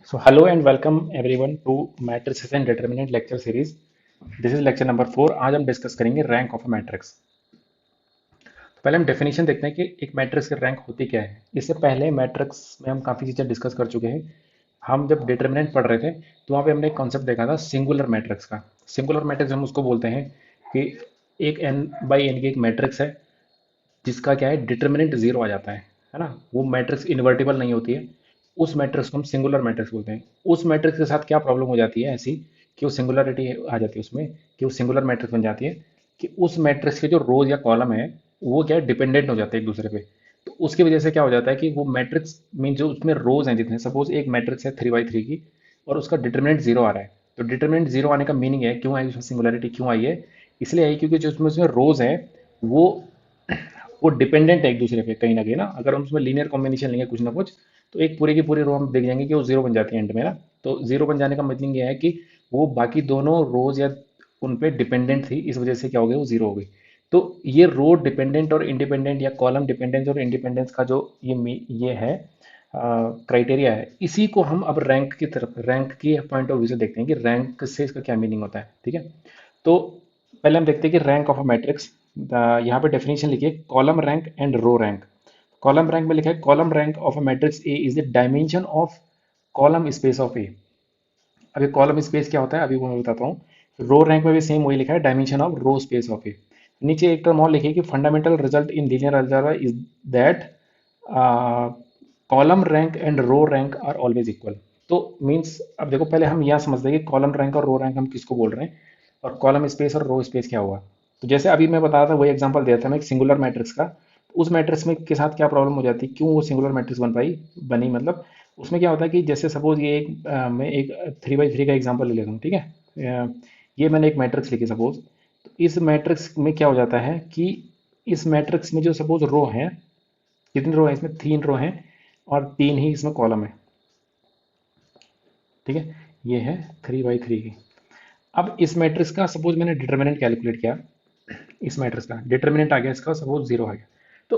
So hello and welcome everyone to matrices and determinant lecture series. This is lecture number 4. आज हम discuss करेंगे rank of a matrix. तो पहले हम definition देखते हैं कि एक मैट्रिक्स की रैंक होती क्या है। इससे पहले मैट्रिक्स में हम काफ़ी चीज़ें डिस्कस कर चुके हैं। हम जब डिटर्मिनेंट पढ़ रहे थे तो वहाँ पे हमने एक कॉन्सेप्ट देखा था सिंगुलर मैट्रिक्स का। सिंगुलर मैट्रिक्स हम उसको बोलते हैं कि एक n बाई n की एक मैट्रिक्स है जिसका क्या है डिटर्मिनेंट जीरो आ जाता है ना। वो मैट्रिक्स इन्वर्टिबल नहीं होती है। उस मैट्रिक्स को हम सिंगुलर मैट्रिक्स बोलते हैं। उस मैट्रिक्स के साथ क्या प्रॉब्लम हो जाती है ऐसी कि वो सिंगुलरिटी आ जाती है उसमें, कि वो सिंगुलर मैट्रिक्स बन जाती है कि उस मैट्रिक्स के जो रोज या कॉलम है वो क्या है डिपेंडेंट हो जाते हैं एक दूसरे पे। तो उसकी वजह से क्या हो जाता है कि वो मैट्रिक्स में जो उसमें रोज हैं जितने, सपोज एक मैट्रिक्स है 3 बाई 3 की और उसका डिटर्मिनेंट जीरो आ रहा है। तो डिटर्मिनेंट जीरो आने का मीनिंग है क्यों आई उसमें सिंगुलरिटी क्यों आई है, इसलिए आई क्योंकि जो उसमें उसमें रोज है वो वो डिपेंडेंट है एक दूसरे पे कहीं ना कहीं ना। अगर हम उसमें लीनियर कॉम्बिनेशन लेंगे कुछ ना कुछ तो एक पूरी की पूरी रो हम देख जाएंगे कि वो जीरो बन जाती है एंड में ना। तो जीरो बन जाने का मतलब ये है कि वो बाकी दोनों रोज या उन पे डिपेंडेंट थी, इस वजह से क्या हो गया वो जीरो हो गई। तो ये रो डिपेंडेंट और इंडिपेंडेंट या कॉलम डिपेंडेंस और इंडिपेंडेंस का जो ये है क्राइटेरिया है, इसी को हम अब रैंक की तरफ, रैंक की पॉइंट ऑफ व्यू से देखते हैं कि रैंक से इसका क्या मीनिंग होता है। ठीक है। तो पहले हम देखते हैं कि रैंक ऑफ अ मैट्रिक्स। यहाँ पे डेफिनेशन लिखिए column rank and row rank. Column rank में लिखा है column rank of a matrix A is the dimension of column space of A. अभी कॉलम स्पेस क्या होता है अभी वो मैं बताता हूँ। रो रैंक में भी सेम वही लिखा है dimension of row space of A. नीचे एक टर्म और लिखिए कि fundamental result in linear algebra is that column rank and row rank are always equal. तो मीन्स अब देखो पहले हम यहाँ समझते हैं कि कॉलम रैंक और रो रैंक हम किसको बोल रहे हैं और कॉलम स्पेस और रो स्पेस क्या हुआ। तो जैसे अभी मैं बता रहा था वही एग्जांपल दिया था मैं एक सिंगुलर मैट्रिक्स का। तो उस मैट्रिक्स में के साथ क्या प्रॉब्लम हो जाती है, क्यों वो सिंगुलर मैट्रिक्स बन पाई बनी, मतलब उसमें क्या होता है कि जैसे सपोज ये एक मैं एक 3 बाई 3 का एग्जांपल ले लेता हूँ। ठीक है। ये मैंने एक मैट्रिक्स लिखी सपोज। तो इस मैट्रिक्स में क्या हो जाता है कि इस मैट्रिक्स में जो सपोज रो है, कितनी रो है इसमें 3 रो हैं और 3 ही इसमें कॉलम है। ठीक है। ये है 3 बाई 3 की। अब इस मैट्रिक्स का सपोज मैंने डिटर्मिनेंट कैलकुलेट किया, इस मैट्रिक्स का डिटर्मिनेंट आ गया इसका सपोज जीरो आ गया। तो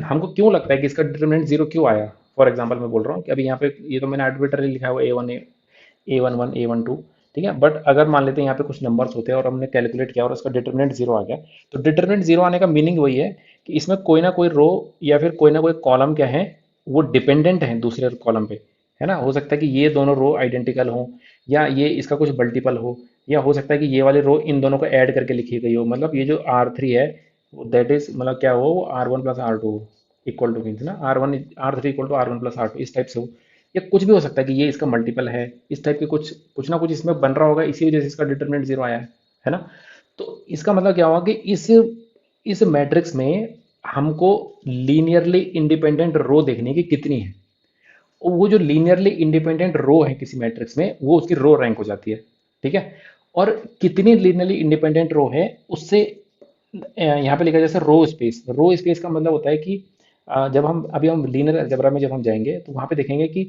हमको क्यों लगता है कि इसका डिटर्मिनेंट जीरो क्यों आया। फॉर एग्जांपल मैं बोल रहा हूँ कि अभी यहाँ पे ये तो मैंने आर्बिट्ररी लिखा हुआ ए वन A11 A12। ठीक है। बट अगर मान लेते हैं यहाँ पे कुछ नंबर्स होते हैं और हमने कैलकुलेट किया और उसका डिटर्मिनेंट जीरो आ गया। तो डिटर्मिनेंट जीरो आने का मीनिंग वही है कि इसमें कोई ना कोई रो या फिर कोई ना कोई कॉलम क्या है वो डिपेंडेंट है दूसरे कॉलम पे, है ना। हो सकता है कि ये दोनों रो आइडेंटिकल हो या ये इसका कुछ मल्टीपल हो, या हो सकता है कि ये वाली रो इन दोनों को ऐड करके लिखी गई हो। मतलब ये जो R3 है दैट इज मतलब क्या हो वो R1 + R2 equal two means ना R1 R3 equal to R1 + R2 इस टाइप से हो। या कुछ भी हो सकता है कि ये इसका मल्टीपल है, इस टाइप के कुछ कुछ ना कुछ इसमें बन रहा होगा, इसी वजह से इसका डिटरमिनेंट जीरो आया है ना। तो इसका मतलब क्या हुआ कि इस मैट्रिक्स में हमको लीनियरली इंडिपेंडेंट रो देखने की कितनी है। और वो जो लीनियरली इंडिपेंडेंट रो है किसी मैट्रिक्स में वो उसकी रो रैंक हो जाती है। ठीक है। और कितनी लीनियरली इंडिपेंडेंट रो है उससे यहाँ पे लिखा है जैसे रो स्पेस का मतलब होता है कि जब हम अभी हम लीनियर अलजेब्रा में जब हम जाएंगे तो वहां पे देखेंगे कि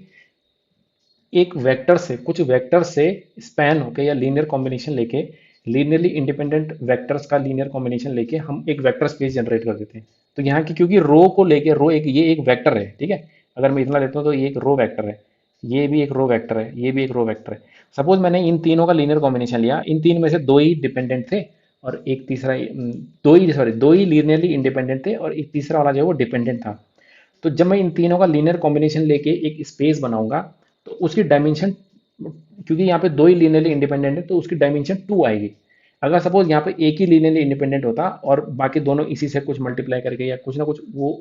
एक वेक्टर से कुछ वेक्टर से स्पैन होके या लीनियर कॉम्बिनेशन लेके, लीनियरली इंडिपेंडेंट वेक्टर्स का लीनियर कॉम्बिनेशन लेके हम एक वेक्टर स्पेस जनरेट कर देते हैं। तो यहाँ की क्योंकि रो को लेके रो एक ये एक वेक्टर है। ठीक है। अगर मैं इतना लेता हूँ तो ये एक रो वेक्टर है, ये भी एक रो वेक्टर है, ये भी एक रो वेक्टर है। सपोज मैंने इन तीनों का लीनियर कॉम्बिनेशन लिया, इन तीन में से दो ही डिपेंडेंट थे और एक तीसरा दो ही लीनियरली इंडिपेंडेंट थे और एक तीसरा वाला जो है वो डिपेंडेंट था। तो जब मैं इन तीनों का लीनियर कॉम्बिनेशन लेके एक स्पेस बनाऊंगा तो उसकी डायमेंशन, क्योंकि यहाँ पे दो ही लीनियरली इंडिपेंडेंट है तो उसकी डायमेंशन 2 आएगी। अगर सपोज यहाँ पे एक ही लीनियरली इंडिपेंडेंट होता और बाकी दोनों इसी से कुछ मल्टीप्लाई करके या कुछ ना कुछ वो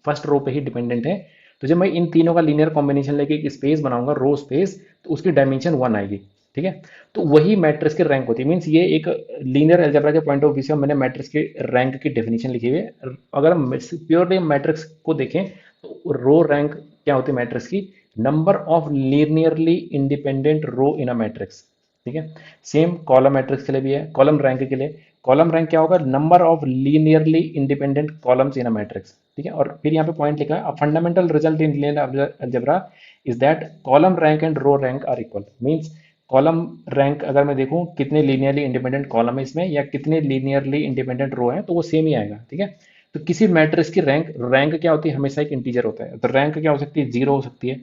फर्स्ट रो पे ही डिपेंडेंट है, तो जब मैं इन तीनों का लीनियर कॉम्बिनेशन लेके एक स्पेस बनाऊंगा रो स्पेस तो उसकी डायमेंशन 1 आएगी। ठीक है। तो वही मैट्रिक्स की रैंक होती है। मीन्स ये एक लीनियर अलजेब्रा के पॉइंट ऑफ व्यू से मैंने मैट्रिक्स के रैंक की डेफिनेशन लिखी हुई है। अगर हम प्योरली मैट्रिक्स को देखें तो रो रैंक क्या होती है मैट्रिक्स की, number of linearly independent row in a matrix. ठीक है। सेम कॉलम मैट्रिक्स के लिए भी है, कॉलम रैंक के लिए कॉलम रैंक क्या होगा, number of linearly independent columns in a matrix. ठीक है। और फिर यहाँ पे पॉइंट लिखा है fundamental result in linear algebra is that column rank and row rank are equal. Means column rank अगर मैं देखूं कितने लीनियरली इंडिपेंडेंट कॉलम है इसमें या कितने लीनियरली इंडिपेंडेंट रो है तो वो सेम ही आएगा। ठीक है। तो किसी मैट्रिक्स की रैंक, रैंक क्या होती है हमेशा एक इंटीजर होता है। तो रैंक क्या हो सकती है, जीरो हो सकती है,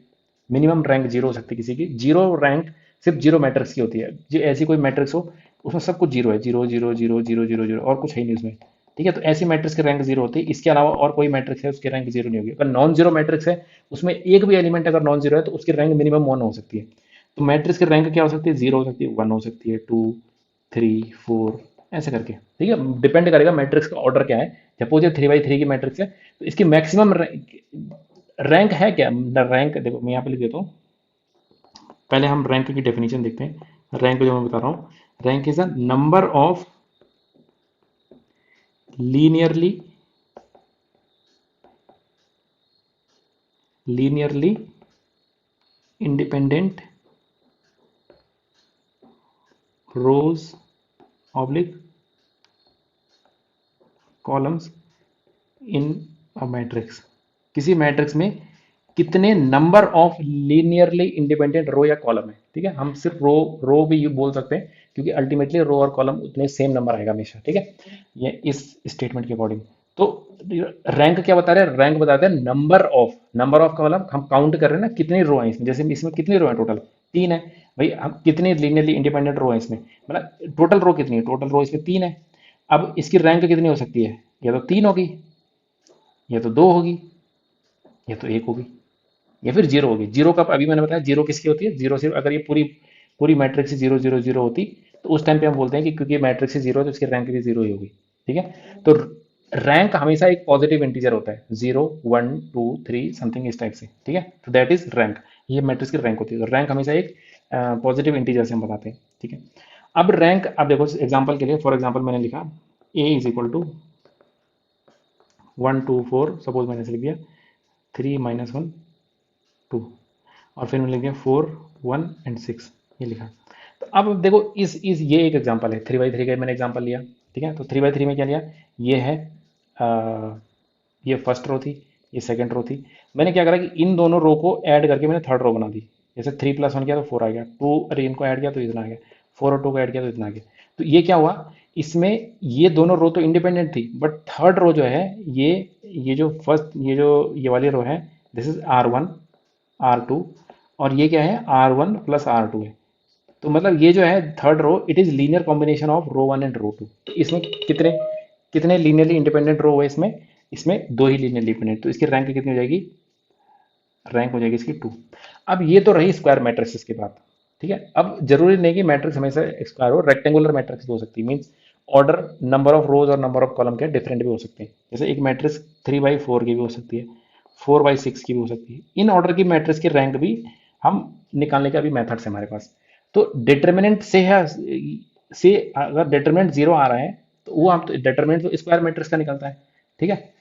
मिनिमम रैंक जीरो हो सकती है किसी की। जीरो रैंक सिर्फ जीरो मैट्रिक्स की होती है, जो ऐसी कोई मैट्रिक्स हो उसमें सब कुछ जीरो है, zero zero zero zero zero zero और कुछ है ही नहीं उसमें। ठीक है, तो ऐसी मैट्रिक्स की रैंक जीरो होती है, इसके अलावा और कोई मैट्रिक्स है उसकी रैंक जीरो नहीं होगी। अगर नॉन जीरो मैट्रिक्स है, उसमें एक भी एलिमेंट अगर नॉन जीरो है तो उसकी रैंक मिनिमम वन हो सकती है। तो मैट्रिक्स की रैंक क्या हो सकती है, जीरो हो सकती है, वन हो सकती है, टू, थ्री, फोर, ऐसे करके। ठीक है, डिपेंड करेगा मैट्रिक्स का ऑर्डर क्या है। सपोज ये थ्री बाई थ्री की मैट्रिक्स है, तो इसकी मैक्सिमम रैंक है क्या, रैंक देखो मैं यहाँ पे लिख देता हूँ। पहले हम रैंक की डेफिनेशन देखते हैं। रैंक जो मैं बता रहा हूँ, rank is a number of linearly linearly independent rows oblique columns in a matrix. किसी मैट्रिक्स में कितने number of linearly independent row या कॉलम है। ठीक है, हम सिर्फ रो रो भी बोल सकते हैं, क्योंकि अल्टीमेटली रो और कॉलम उतने सेम नंबर आएगा हमेशा। ठीक है, ये इस स्टेटमेंट के अकॉर्डिंग। तो रैंक क्या बता रहे हैं, रैंक बताते हैं नंबर ऑफ का मतलब हम काउंट कर रहे हैं ना कितनी रो है इसमें। जैसे इसमें कितनी रो है, टोटल तीन है। भाई हम कितने लीनियरली इंडिपेंडेंट रो है इसमें, मतलब टोटल रो कितनी है, टोटल रो इसमें तीन है। अब इसकी रैंक कितनी हो सकती है, या तो तीन होगी, या तो दो होगी, या तो एक होगी, या फिर जीरो होगी। जीरो का अभी मैंने बताया जीरो किसकी होती है, जीरो सिर्फ अगर ये पूरी पूरी मैट्रिक्स जीरो जीरो जीरो होती, तो उस टाइम पे हम बोलते हैं कि क्योंकि मैट्रिक्स जीरो है तो इसकी रैंक भी जीरो ही होगी। ठीक है, तो रैंक हमेशा एक पॉजिटिव इंटीजर होता है, zero, one, two, three, something इस टाइप से। ठीक है, तो दैट इज रैंक, ये मैट्रिक्स की रैंक होती है। तो रैंक हमेशा एक पॉजिटिव इंटीजर से हम बताते हैं। ठीक है, अब रैंक, अब देखो एग्जाम्पल के लिए, फॉर एग्जाम्पल मैंने लिखा A is equal to one two four, suppose मैंने ऐसे लिख दिया थ्री माइनस वन टू, और फिर मैंने लिख दिया फोर वन एंड सिक्स, ये लिखा। तो अब देखो इस ये एक एग्जांपल है, थ्री बाई थ्री का मैंने एग्जांपल लिया। ठीक है, तो थ्री बाई थ्री में क्या लिया, ये है आ, ये फर्स्ट रो थी, ये सेकंड रो थी। मैंने क्या करा कि इन दोनों रो को ऐड करके मैंने थर्ड रो बना दी। जैसे थ्री प्लस वन किया तो फोर आ गया, टू अरे इनको ऐड किया तो इतना आ गया, फोर और टू को ऐड किया तो इतना आ गया। तो ये क्या हुआ, इसमें ये दोनों रो तो इंडिपेंडेंट थी, बट थर्ड रो जो है, ये जो फर्स्ट, ये वाली रो है, this is R one, R two, और ये क्या है, R one plus R two है। तो मतलब ये जो है third row, it is linear combination of row one and row two. इसमें कितने कितने लीनियरली इंडिपेंडेंट रो है इसमें, इसमें दो ही लीनियरली इंडिपेंडेंट। तो इसकी रैंक कितनी हो जाएगी, रैंक हो जाएगी इसकी टू। अब ये तो रही स्क्वायर मैट्रिक्स की बात। ठीक है, अब जरूरी नहीं कि मैट्रिक्स हमेशा स्क्वायर हो, रेक्टेंगुलर मैट्रिक्स भी हो सकती है। मीन्स ऑर्डर, नंबर ऑफ रोज और नंबर ऑफ कॉलम के डिफरेंट भी हो सकते हैं। जैसे एक मैट्रिक्स थ्री बाई फोर की भी हो सकती है, फोर बाई सिक्स की भी हो सकती है। इन ऑर्डर की मैट्रिक्स की रैंक भी हम निकालने का भी मेथड्स है हमारे पास। तो डिटर्मिनेंट से है, से अगर डिटर्मिनेंट जीरो आ रहा है तो वो हम, तो डिटर्मिनेंट तो स्क्वायर मैट्रिक्स का निकलता है। ठीक है,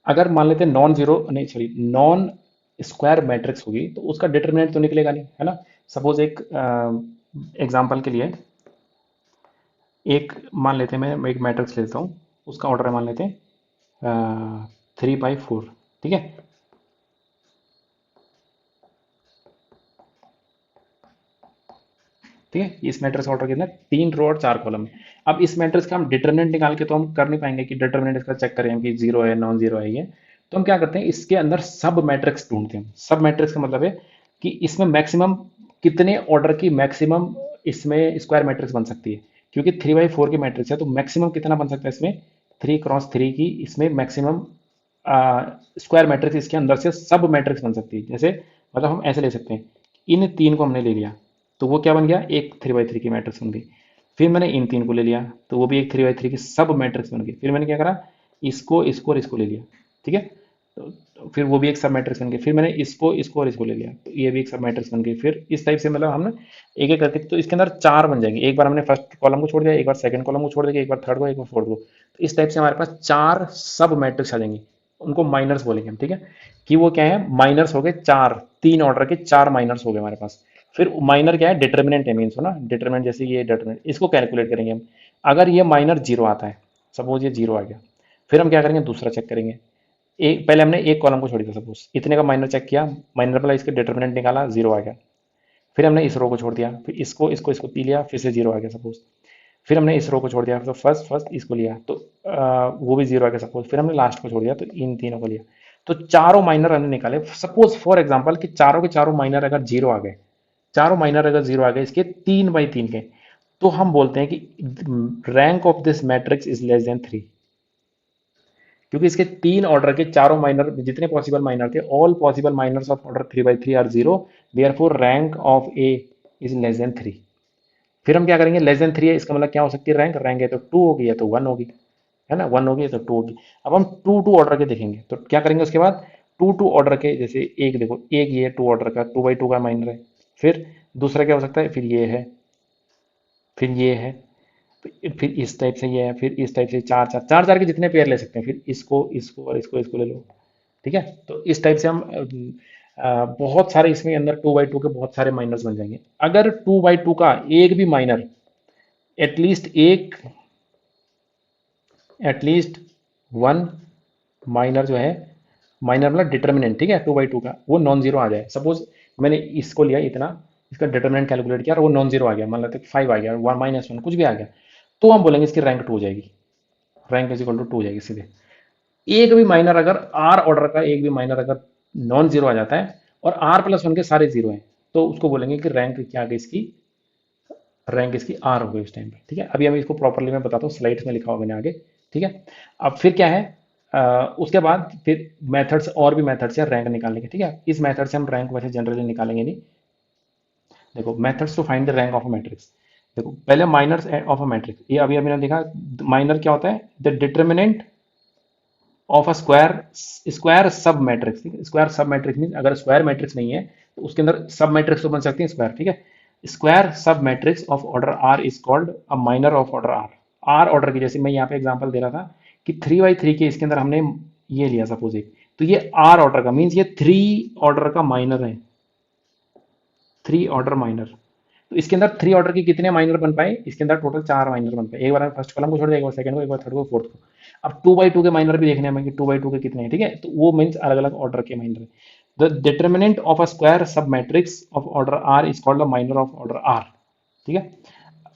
अगर मान लेते हैं नॉन जीरो नहीं सॉरी नॉन स्क्वायर मैट्रिक्स होगी तो उसका डिटरमिनेंट तो निकलेगा नहीं, है ना। सपोज एक एग्जांपल के लिए, एक मान लेते हैं, मैं एक मैट्रिक्स लेता हूँ, उसका ऑर्डर है मान लेते हैं थ्री बाई फोर। ठीक है, ठीक है, इस मैट्रिक्स ऑर्डर कितना है, तीन रो और चार कॉलम है। अब इस मैट्रिक्स का हम डिटरमिनेंट निकाल के तो हम कर नहीं पाएंगे कि डिटरमिनेंट इसका चेक करें कि जीरो है नॉन जीरो है ये। तो हम क्या करते हैं, इसके अंदर सब मैट्रिक्स ढूंढते हैं। सब मैट्रिक्स का मतलब है कि इसमें मैक्सिमम कितने ऑर्डर की मैक्सिमम इसमें स्क्वायर मैट्रिक्स बन सकती है। क्योंकि थ्री बाई फोर की मैट्रिक्स है तो मैक्सिमम कितना बन सकता है इसमें, थ्री क्रॉस थ्री की इसमें मैक्सिमम स्क्वायर मैट्रिक्स इसके अंदर से सब मैट्रिक्स बन सकती है। जैसे मतलब हम ऐसे ले सकते हैं, इन तीन को हमने ले लिया तो वो क्या बन गया, एक थ्री बाई थ्री की मैट्रिक्स बन गई। फिर मैंने इन तीन को ले लिया तो वो भी एक थ्री बाई थ्री की सब मैट्रिक्स बन गई। फिर मैंने क्या करा, इसको इसको और इसको ले लिया। ठीक है, तो फिर वो भी एक सब मैट्रिक्स बन गई। फिर मैंने इसको इसको और इसको ले लिया तो ये भी एक सब मैट्रिक्स बन गई। फिर इस टाइप से मतलब हमने एक एक करके, तो इसके अंदर चार बन जाएंगे। एक बार हमने फर्स्ट कॉलम को छोड़ दिया, एक बार सेकंड कॉलम को छोड़ दिया, एक बार थर्ड को, एक बार फोर्थ को। तो इस टाइप से हमारे पास चार सब मैट्रिक्स आ जाएंगे, उनको माइनर्स बोलेंगे हम। ठीक है, कि वो क्या है, माइनर्स हो गए चार, तीन ऑर्डर के चार माइनर्स हो गए हमारे पास। फिर माइनर क्या है, डिटर्मिनेंट है, मीन्स हो ना डिटर्मिनेंट, जैसे ये डिटर्मिनेंट, इसको कैलकुलेट करेंगे हम। अगर ये माइनर जीरो आता है, सपोज ये जीरो आ गया, फिर हम क्या करेंगे, दूसरा चेक करेंगे। एक पहले हमने एक कॉलम को छोड़ दिया, सपोज इतने का माइनर चेक किया, माइनर वाला इसके डिटर्मिनेंट निकाला, जीरो आ गया। फिर हमने इस रो को छोड़ दिया, फिर इसको पी लिया, फिर से जीरो आ गया सपोज। फिर हमने इस रो को छोड़ दिया, तो फर्स्ट फर्स्ट इसको लिया तो वो भी जीरो आ गया सपोज। फिर हमने लास्ट को छोड़ दिया तो इन तीनों को लिया। तो चारों माइनर हमने निकाले, सपोज फॉर एग्जांपल कि चारों के चारों माइनर अगर जीरो आ गए, चारों माइनर अगर जीरो आ गए इसके 3 बाई 3 के, तो हम बोलते हैं कि rank of this matrix is less than 3, क्योंकि इसके 3 ऑर्डर के चारों माइनर जितने पॉसिबल माइनर थे, all possible minors of order 3 by 3 are zero, therefore rank of A is less than 3। फिर हम क्या करेंगे, लेस देन 3 है इसका मतलब क्या हो सकती है रैंक, रैंक है तो 2 होगी या तो 1 होगी, है ना, 1 होगी या तो 2 होगी। अब हम 2 ऑर्डर के देखेंगे तो क्या करेंगे उसके बाद, 2 ऑर्डर के, जैसे एक देखो, एक ये 2 ऑर्डर का 2 बाई 2 का माइनर है, फिर दूसरा क्या हो सकता है, फिर ये है, फिर ये है, फिर इस टाइप से ये है, फिर इस टाइप से चार चार चार चार के जितने पेयर ले सकते हैं, फिर इसको इसको और इसको ले लो, ठीक है। तो इस टाइप से हम बहुत सारे इसमें अंदर 2 बाई 2 के बहुत सारे माइनर्स बन जाएंगे। अगर 2 बाई 2 का एक भी माइनर, एटलीस्ट एक, एटलीस्ट वन माइनर जो है, माइनर मतलब डिटर्मिनेंट, ठीक है, 2 बाई 2 का वो नॉन जीरो आ जाए, सपोज मैंने इसको लिया इतना, इसका डिटर्मिनेंट कैलकुलेट किया और वो नॉन जीरो आ गया, मान लेते 5 आ गया, 1 - 1 कुछ भी आ गया, तो हम बोलेंगे इसकी रैंक 2 हो जाएगी, रैंक इज इक्वल टू 2 हो जाएगी सीधे। एक भी माइनर अगर आर ऑर्डर का एक भी माइनर अगर नॉन जीरो आ जाता है और R+1 के सारे जीरो हैं, तो उसको बोलेंगे कि रैंक क्या आ गई इसकी, रैंक इसकी आर हो गई उस टाइम पे, ठीक है। अभी हम इसको प्रॉपरली मैं बताता हूँ, स्लाइड्स में लिखा हुआ मैंने आगे, ठीक है। अब फिर क्या है, उसके बाद फिर मेथड्स, और भी मेथड्स है रैंक निकालने के, ठीक है। इस मेथड से हम रैंक वैसे जनरली निकालेंगे नहीं। देखो, methods to find the rank of a matrix. देखो पहले माइनर्स ऑफ अ मैट्रिक्स, ये अभी अभी ने देखा, माइनर क्या होता है, the determinant of a square, square सब मैट्रिक्स, ठीक है। स्क्वायर सब मैट्रिक्स मीन अगर स्क्वायर मैट्रिक्स नहीं है तो उसके अंदर सब मैट्रिक्स तो बन सकती है स्क्वायर, ठीक है। स्क्वायर सब matrix of order R is called a minor of order R. R order की, जैसे मैं यहाँ पे एग्जांपल दे रहा था कि 3 बाई 3 के इसके अंदर हमने ये लिया सपोज एक, तो ये आर ऑर्डर का मीन्स ये 3 ऑर्डर का माइनर है, 3 ऑर्डर माइनर। तो इसके अंदर 3 ऑर्डर के कितने माइनर बन पाए, इसके अंदर टोटल 4 माइनर बन पाए, एक बार फर्स्ट कॉलम को छोड़ दिया, एक बार सेकंड को, एक बार थर्ड को, फोर्थ को। अब 2 बाई 2 के माइनर भी देखने हमें कि 2 बाई 2 के कितने हैं, ठीक है, तो वो मीन्स अलग अलग ऑर्डर के minor. The determinant of a square सब matrix of order R is called the minor of order R, ठीक है।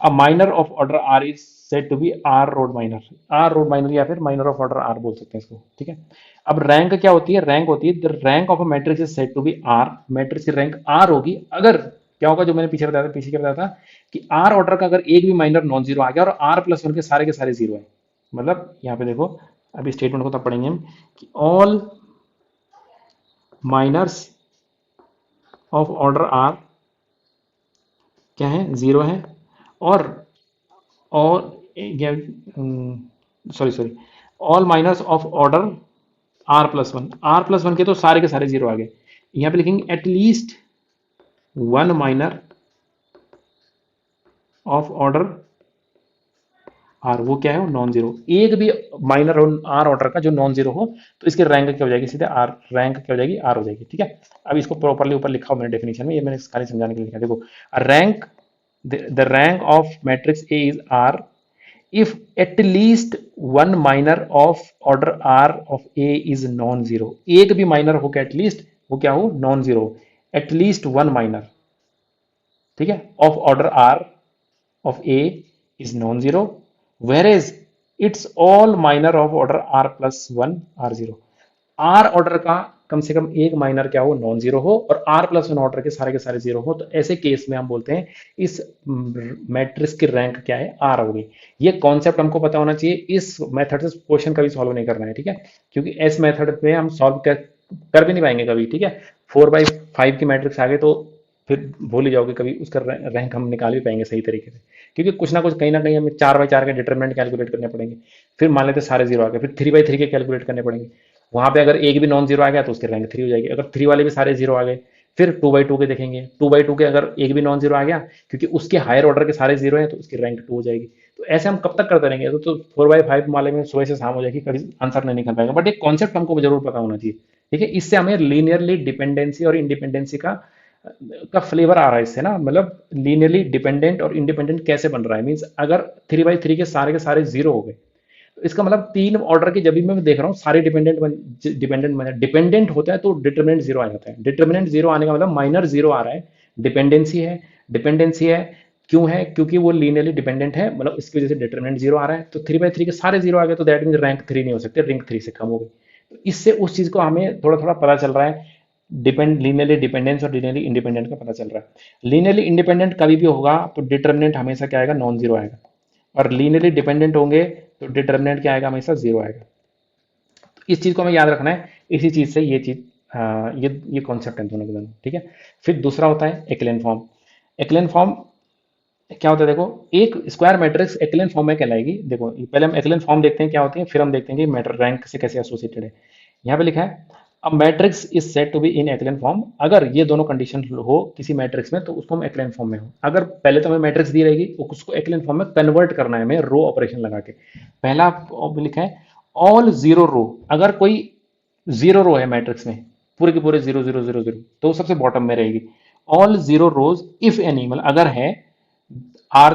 A minor of order R is said to be R rowed minor, R rowed minor या फिर minor of order are बोल सकते हैं इसको, ठीक है। अब रैंक क्या होती है, रैंक होती है the rank of a matrix is said to be R, matrix की रैंक आर होगी अगर, क्या होगा जो मैंने पीछे बताया था, पीछे क्या बताया था कि आर ऑर्डर का अगर एक भी माइनर नॉन जीरो आ गया और R+1 के सारे जीरो है, मतलब यहाँ पे देखो, अभी स्टेटमेंट को तब पढ़ेंगे हम कि all minors of order R क्या है, जीरो है, और और sorry sorry, all minors of order R+1, R+1 के सारे जीरो आ गए। यहाँ पे लिखेंगे at least one minor of order R, वो क्या है, वो नॉन जीरो, एक भी माइनर आर ऑर्डर का जो नॉन जीरो हो तो इसकी रैंक क्या हो जाएगी, सीधे आर, रैंक क्या हो जाएगी, आर हो जाएगी, ठीक है। अब इसको प्रॉपरली ऊपर लिखा हो मैंने डेफिनेशन में, ये मैंने खाली समझाने के लिए लिखा, देखो rank, the rank of matrix A is R if at least one minor of order r of a is non zero, एक भी माइनर हो क्या, एटलीस्ट वो क्या हो, non zero, at least one minor, ठीक है, of order R of A is non zero, whereas its all minor of order R+1 are zero, R order का कम से कम एक माइनर क्या हो, नॉन जीरो हो, और R+1 ऑर्डर के सारे जीरो हो, तो ऐसे केस में हम बोलते हैं इस मैट्रिक्स की रैंक क्या है, आर होगी। ये कॉन्सेप्ट हमको पता होना चाहिए, इस मेथड से क्वेश्चन कभी सॉल्व नहीं करना है, ठीक है, क्योंकि इस मेथड पे हम सॉल्व कर भी नहीं पाएंगे कभी, ठीक है। 4/5 की मैट्रिक्स आ गए तो फिर भूल ही जाओगे कभी उसका रैंक हम निकाल भी पाएंगे सही तरीके से, क्योंकि कुछ ना कुछ कहीं ना कहीं हमें 4/4 के डिटरमिनेंट कैलकुलेट करने पड़ेंगे, फिर मान लेते सारे जीरो आ गए, फिर 3/3 के कैलकुलेट करने पड़ेंगे, वहां पे अगर एक भी नॉन जीरो आ गया तो उसकी रैंक 3 हो जाएगी, अगर 3 वाले भी सारे जीरो आ गए, फिर 2/2 के देखेंगे, 2/2 के अगर एक भी नॉन जीरो आ गया, क्योंकि उसके हायर ऑर्डर के सारे जीरो हैं तो उसकी रैंक 2 हो जाएगी। तो ऐसे हम कब तक करते रहेंगे, तो 4/5 वाले में सुबह से शाम हो जाएगी, कभी आंसर नहीं निकल पाएगा, बट एक कॉन्सेप्ट हमको जरूर पता होना चाहिए, ठीक है। इससे हमें लीनियरली डिपेंडेंसी और इंडिपेंडेंसी का फ्लेवर आ रहा है इससे ना, मतलब लीनियरली डिपेंडेंट और इंडिपेंडेंट कैसे बन रहा है, मीन्स अगर 3/3 के सारे जीरो हो गए, तो इसका मतलब 3 ऑर्डर की जब भी मैं देख रहा हूँ सारे डिपेंडेंट होता है तो डिटर्मिनेंट जीरो आ जाता है, डिटर्मिनेंट जीरो आने का मतलब माइनर जीरो आ रहा है, डिपेंडेंसी है, डिपेंडेंसी है, क्यों है, क्योंकि वो लीनियरली डिपेंडेंट है, मतलब इसकी वजह से डिटर्मिनेंट जीरो आ रहा है, तो 3/3 के सारे जीरो आ गए तो दैट मीन रैंक 3 नहीं हो सकते, रैंक 3 से कम हो गई, तो इससे उस चीज को हमें थोड़ा थोड़ा पता चल रहा है, लीनियरली डिपेंडेंस और लीनियरली इंडिपेंडेंट का पता चल रहा है। लीनियरली इंडिपेंडेंट कभी भी होगा तो डिटर्मिनेंट हमेशा क्या आएगा, नॉन जीरो आएगा, और लीनियरली डिपेंडेंट होंगे तो डिटर्मिनेंट क्या आएगा, हमेशा जीरो आएगा। तो इस चीज को हमें याद रखना है, इसी चीज से ये चीज, ये कॉन्सेप्ट है दोनों के दोनों, ठीक है। फिर दूसरा होता है एक्लेन फॉर्म। एक्लेन फॉर्म क्या होता है, देखो एक स्क्वायर मैट्रिक्स एक्लेन फॉर्म में कहलाएगी। देखो पहले हम एक्लेन फॉर्म देखते हैं क्या होती है, फिर हम देखते हैं कि मैटर रैंक से कैसे एसोसिएटेड है। यहाँ पे लिखा है अब matrix is set to be in echelon form, अगर ये दोनों कंडीशन हो किसी मैट्रिक्स में तो उसको हम एक्लेन फॉर्म में हो। अगर पहले तो हमें मैट्रिक्स दी रहेगी तो उसको एक्लेन फॉर्म में कन्वर्ट करना है हमें रो ऑपरेशन लगा के। पहला लिखा है ऑल जीरो रो, अगर कोई जीरो रो है मैट्रिक्स में, पूरे के पूरे जीरो जीरो जीरो जीरो, तो वो सबसे बॉटम में रहेगी। All zero rows if any, मतलब अगर है, are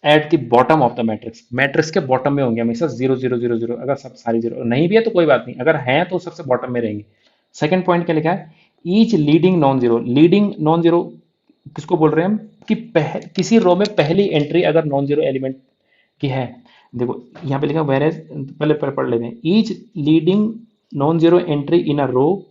at the bottom of the matrix, matrix के बॉटम में होंगे हमेशा जीरो जीरो जीरो जीरो। अगर सब सारी जीरो नहीं भी है तो कोई बात नहीं, अगर है तो सबसे बॉटम में रहेंगे। सेकंड पॉइंट क्या लिखा है, each leading non zero. Leading non zero किसको बोल रहे हैं हम, कि किसी रो में पहली एंट्री अगर नॉन जीरो एलिमेंट की है। देखो यहाँ पे लिखा वेर एज, पहले पढ़ लेते हैं, each leading non zero entry in a row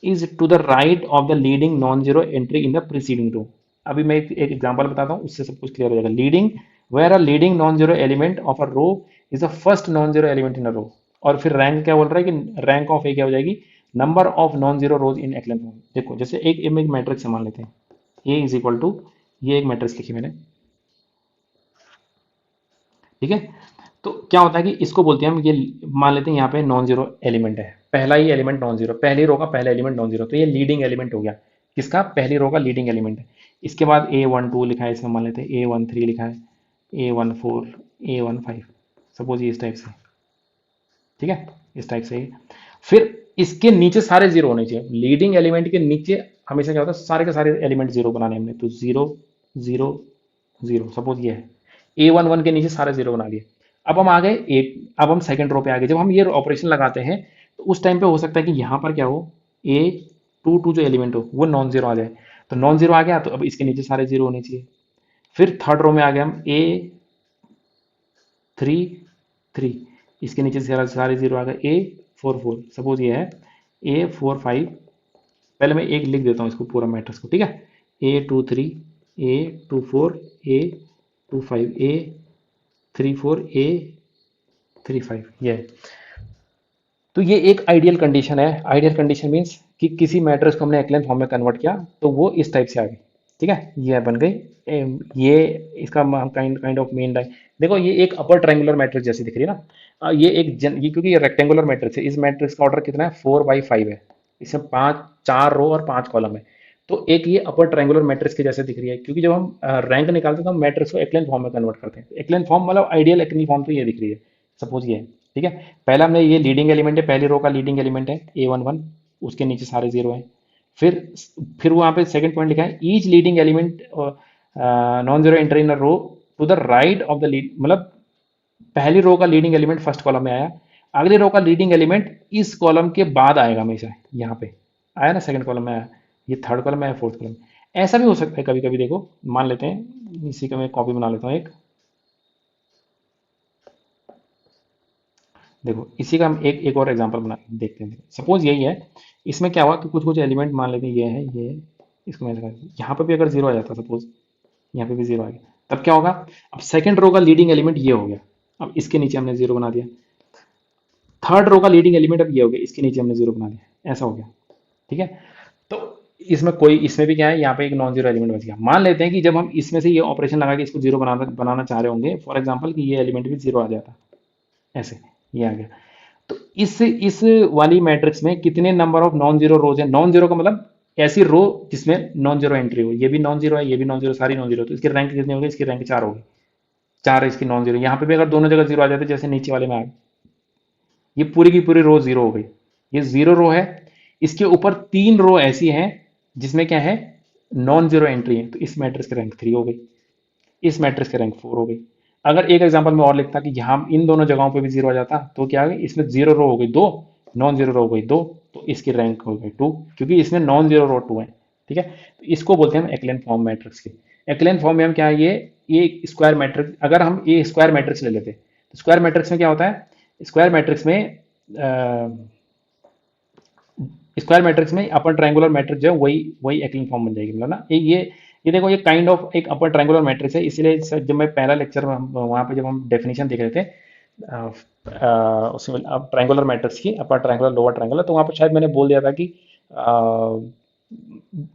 is to the right of the leading non zero entry in the preceding row. अभी मैं एक एग्जांपल बताता हूँ, उससे सब कुछ क्लियर हो जाएगा। Leading, where a leading non zero element of a row is the first non zero element in a row. और फिर रैंक क्या बोल रहा है कि रैंक ऑफ ए क्या हो जाएगी, number of non zero rows in echelon form. देखो जैसे एक मैट्रिक्स मान लेते हैं, ए इज इक्वल टू, ये एक मैट्रिक्स लिखी मैंने, ठीक है। तो क्या होता है कि इसको बोलते हैं हम, ये मान लेते हैं यहाँ पे नॉन जीरो एलिमेंट है, पहला ही एलिमेंट नॉन जीरो, पहली रो का पहला एलिमेंट नॉन जीरो, तो ये लीडिंग एलिमेंट हो गया, किसका, पहली रो का लीडिंग एलिमेंट है। इसके बाद A12 लिखा है, इसमें मान लेते हैं A13 लिखा है, A14, A15, सपोज ये इस टाइप से, ठीक है, इस टाइप से। फिर इसके नीचे सारे जीरो होने चाहिए, लीडिंग एलिमेंट के नीचे हमेशा क्या होता है, सारे के सारे एलिमेंट जीरो बनाने हमने, तो जीरो जीरो जीरो, सपोज ये है, A11 के नीचे सारे जीरो बना दिए। अब हम आ गए एट, अब हम सेकंड रो पे आ गए। जब हम ये ऑपरेशन लगाते हैं तो उस टाइम पे हो सकता है कि यहाँ पर क्या हो, A22 जो एलिमेंट हो वो नॉन जीरो आ जाए, तो नॉन जीरो आ गया तो अब इसके नीचे सारे जीरो होने चाहिए। फिर थर्ड रो में आ गए हम, A33, इसके नीचे सारे सारे जीरो आ गए, A44, सपोज ये है A45, पहले मैं एक लिख देता हूँ इसको पूरा मैट्रिक्स को, ठीक है, A23, A24, A25, A34, A35, ये है। तो ये एक आइडियल कंडीशन है। आइडियल कंडीशन मीन्स कि किसी मैट्रिक्स को हमने एक्लेन फॉर्म में कन्वर्ट किया तो वो इस टाइप से आ गई, ठीक है, ये बन गई। ये इसका काइंड ऑफ मेन लाइन, देखो ये एक अपर ट्रायंगुलर मैट्रिक्स जैसी दिख रही है ना। ये एक ये क्योंकि ये रेक्टेंगुलर मैट्रिक्स है, इस मैट्रिक्स का ऑर्डर कितना है, 4 by 5 है, इसमें पांच, चार रो और पांच कॉलम है। तो एक ये अपर ट्रायंगुलर मैट्रिक्स के जैसे दिख रही है, क्योंकि जब हम रैंक निकालते हैं तो हम मैट्रिक्स को एक्लेन फॉर्म में कन्वर्ट करते हैं। एक्लेन फॉर्म मतलब आइडियल एक्लेन फॉर्म तो ये दिख रही है, सपोज ये है, ठीक है। पहला हमने, ये लीडिंग एलिमेंट है, पहली रो का लीडिंग एलिमेंट है A11, उसके नीचे सारे जीरो हैं। फिर वहां पे सेकंड पॉइंट लिखा है, each leading element non zero enter in a row to the right of the lead, मतलब पहली रो का लीडिंग एलिमेंट फर्स्ट कॉलम में आया, अगली रो का लीडिंग एलिमेंट इस कॉलम के बाद आएगा हमेशा, यहाँ पे आया ना, सेकंड कॉलम में आया, ये थर्ड कॉलम में आया, फोर्थ कॉलम में। ऐसा भी हो सकता है कभी कभी, देखो मान लेते हैं, इसी का मैं कॉपी बना लेता हूँ एक, देखो इसी का हम एक और एग्जांपल बना देखते हैं। सपोज यही है, इसमें क्या हुआ कि कुछ कुछ एलिमेंट मान लेते हैं, ये है, ये, इसको मैं लगा, यहाँ पर भी अगर जीरो आ जाता, सपोज यहाँ पे भी जीरो आ गया, तब क्या होगा, अब सेकंड रो का लीडिंग एलिमेंट ये हो गया, अब इसके नीचे हमने जीरो बना दिया। थर्ड रो का लीडिंग एलिमेंट अब ये हो गया, इसके नीचे हमने जीरो बना दिया, ऐसा हो गया, ठीक है। तो इसमें कोई, इसमें भी क्या है, यहाँ पे एक नॉन जीरो एलिमेंट बच गया। मान लेते हैं कि जब हम इसमें से ये ऑपरेशन लगा के इसको जीरो बनाना चाह रहे होंगे, फॉर एग्जाम्पल कि ये एलिमेंट भी जीरो आ जाता, ऐसे ये आ गया। तो इस वाली मैट्रिक्स में कितने नंबर ऑफ नॉन जीरो रोज है, नॉन जीरो का मतलब ऐसी रो जिसमें नॉन जीरो एंट्री हो, ये भी नॉन जीरो है, ये भी नॉन जीरो, सारी नॉन जीरो, तो इसकी रैंक कितनी होगी, इसकी रैंक 4 होगी, 4 है इसकी नॉन जीरो। यहाँ पे भी अगर दोनों जगह जीरो आ जाते जैसे नीचे वाले में आ, ये पूरी की पूरी रो जीरो हो गई, ये जीरो रो है। इसके ऊपर 3 रो ऐसी हैं जिसमें क्या है, नॉन जीरो एंट्री है, तो इस मैट्रिक्स की रैंक 3 हो गई, इस मैट्रिक्स की रैंक 4 हो गई। अगर एक एग्जांपल में और लिखता कि यहाँ इन दोनों जगहों पे भी जीरो आ जाता तो क्या आ गई, इसमें जीरो रो हो गई 2, नॉन जीरो रो हो गई 2, तो इसकी रैंक हो गई 2, क्योंकि इसमें नॉन जीरो रो 2 है, ठीक है। तो इसको बोलते हैं हम एक्लेन फॉर्म मैट्रिक्स की। एक्लेन फॉर्म में हम क्या है, ये स्क्वायर मैट्रिक्स, अगर हम ये स्क्वायर मैट्रिक्स ले लेते तो स्क्वायर मैट्रिक्स में क्या होता है, स्क्वायर मैट्रिक्स में स्क्वायर मैट्रिक्स में अपर ट्रायंगुलर मैट्रिक्स जो है वही वही एक्लिन फॉर्म बन जाएगी, मतलब ना ये देखो ये काइंड ऑफ एक अपर ट्रायंगुलर मैट्रिक्स है। इसीलिए जब मैं पहला लेक्चर में वहाँ पे जब हम डेफिनेशन देख रहे थे उसमें अब ट्रायंगुलर मैट्रिक्स की अपर ट्रायंगुलर लोअर ट्रायंगुलर, तो वहाँ पर शायद मैंने बोल दिया था कि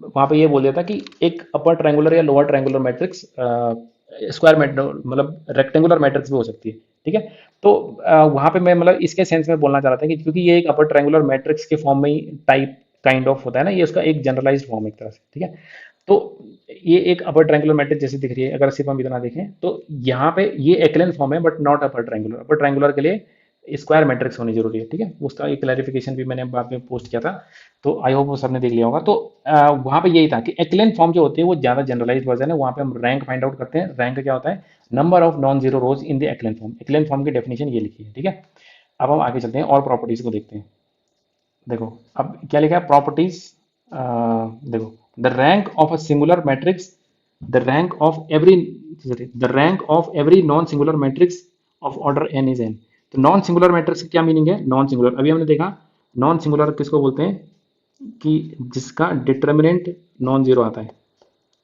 वहाँ पे ये बोल दिया था कि एक अपर ट्रायंगुलर या lower triangular matrix square matrix मतलब रेक्टेंगुलर मैट्रिक्स भी हो सकती है, ठीक है। तो वहाँ पे मैं मतलब इसके सेंस में बोलना चाह रहा था कि क्योंकि ये एक अपर ट्रायंगुलर मैट्रिक्स के फॉर्म में ही टाइप काइंड ऑफ होता है ना, ये उसका एक जनरलाइज्ड फॉर्म एक तरह से, ठीक है। तो ये एक अपर ट्रायंगुलर मैट्रिक्स जैसे दिख रही है, अगर सिर्फ हम इतना देखें तो यहाँ पे ये एक्लेन फॉर्म है but not upper triangular. Upper triangular के लिए स्क्वायर मैट्रिक्स होनी जरूरी है, ठीक है। उसका एक क्लैरिफिकेशन भी मैंने बाद में पोस्ट किया था, तो आई होप वो सबने देख लिया होगा। तो वहाँ पे यही था कि एक्लेन फॉर्म जो होती है वो ज़्यादा जनरलाइज वर्जन है, वहाँ पे हम रैंक फाइंड आउट करते हैं। रैंक क्या होता है? Number of non zero rows in the echelon form. Echelon form की डेफिनेशन ये लिखी है, ठीक है। अब हम आगे चलते हैं और प्रॉपर्टीज को देखते हैं। देखो अब क्या लिखा है प्रॉपर्टीज, देखो the rank of a singular matrix, the rank of every the rank of every non singular matrix of order N is N. तो नॉन सिंगुलर मैट्रिक्स का क्या मीनिंग है? नॉन सिंगुलर अभी हमने देखा, नॉन सिंगुलर किसको बोलते हैं कि जिसका डिटर्मिनेंट नॉन जीरो आता है,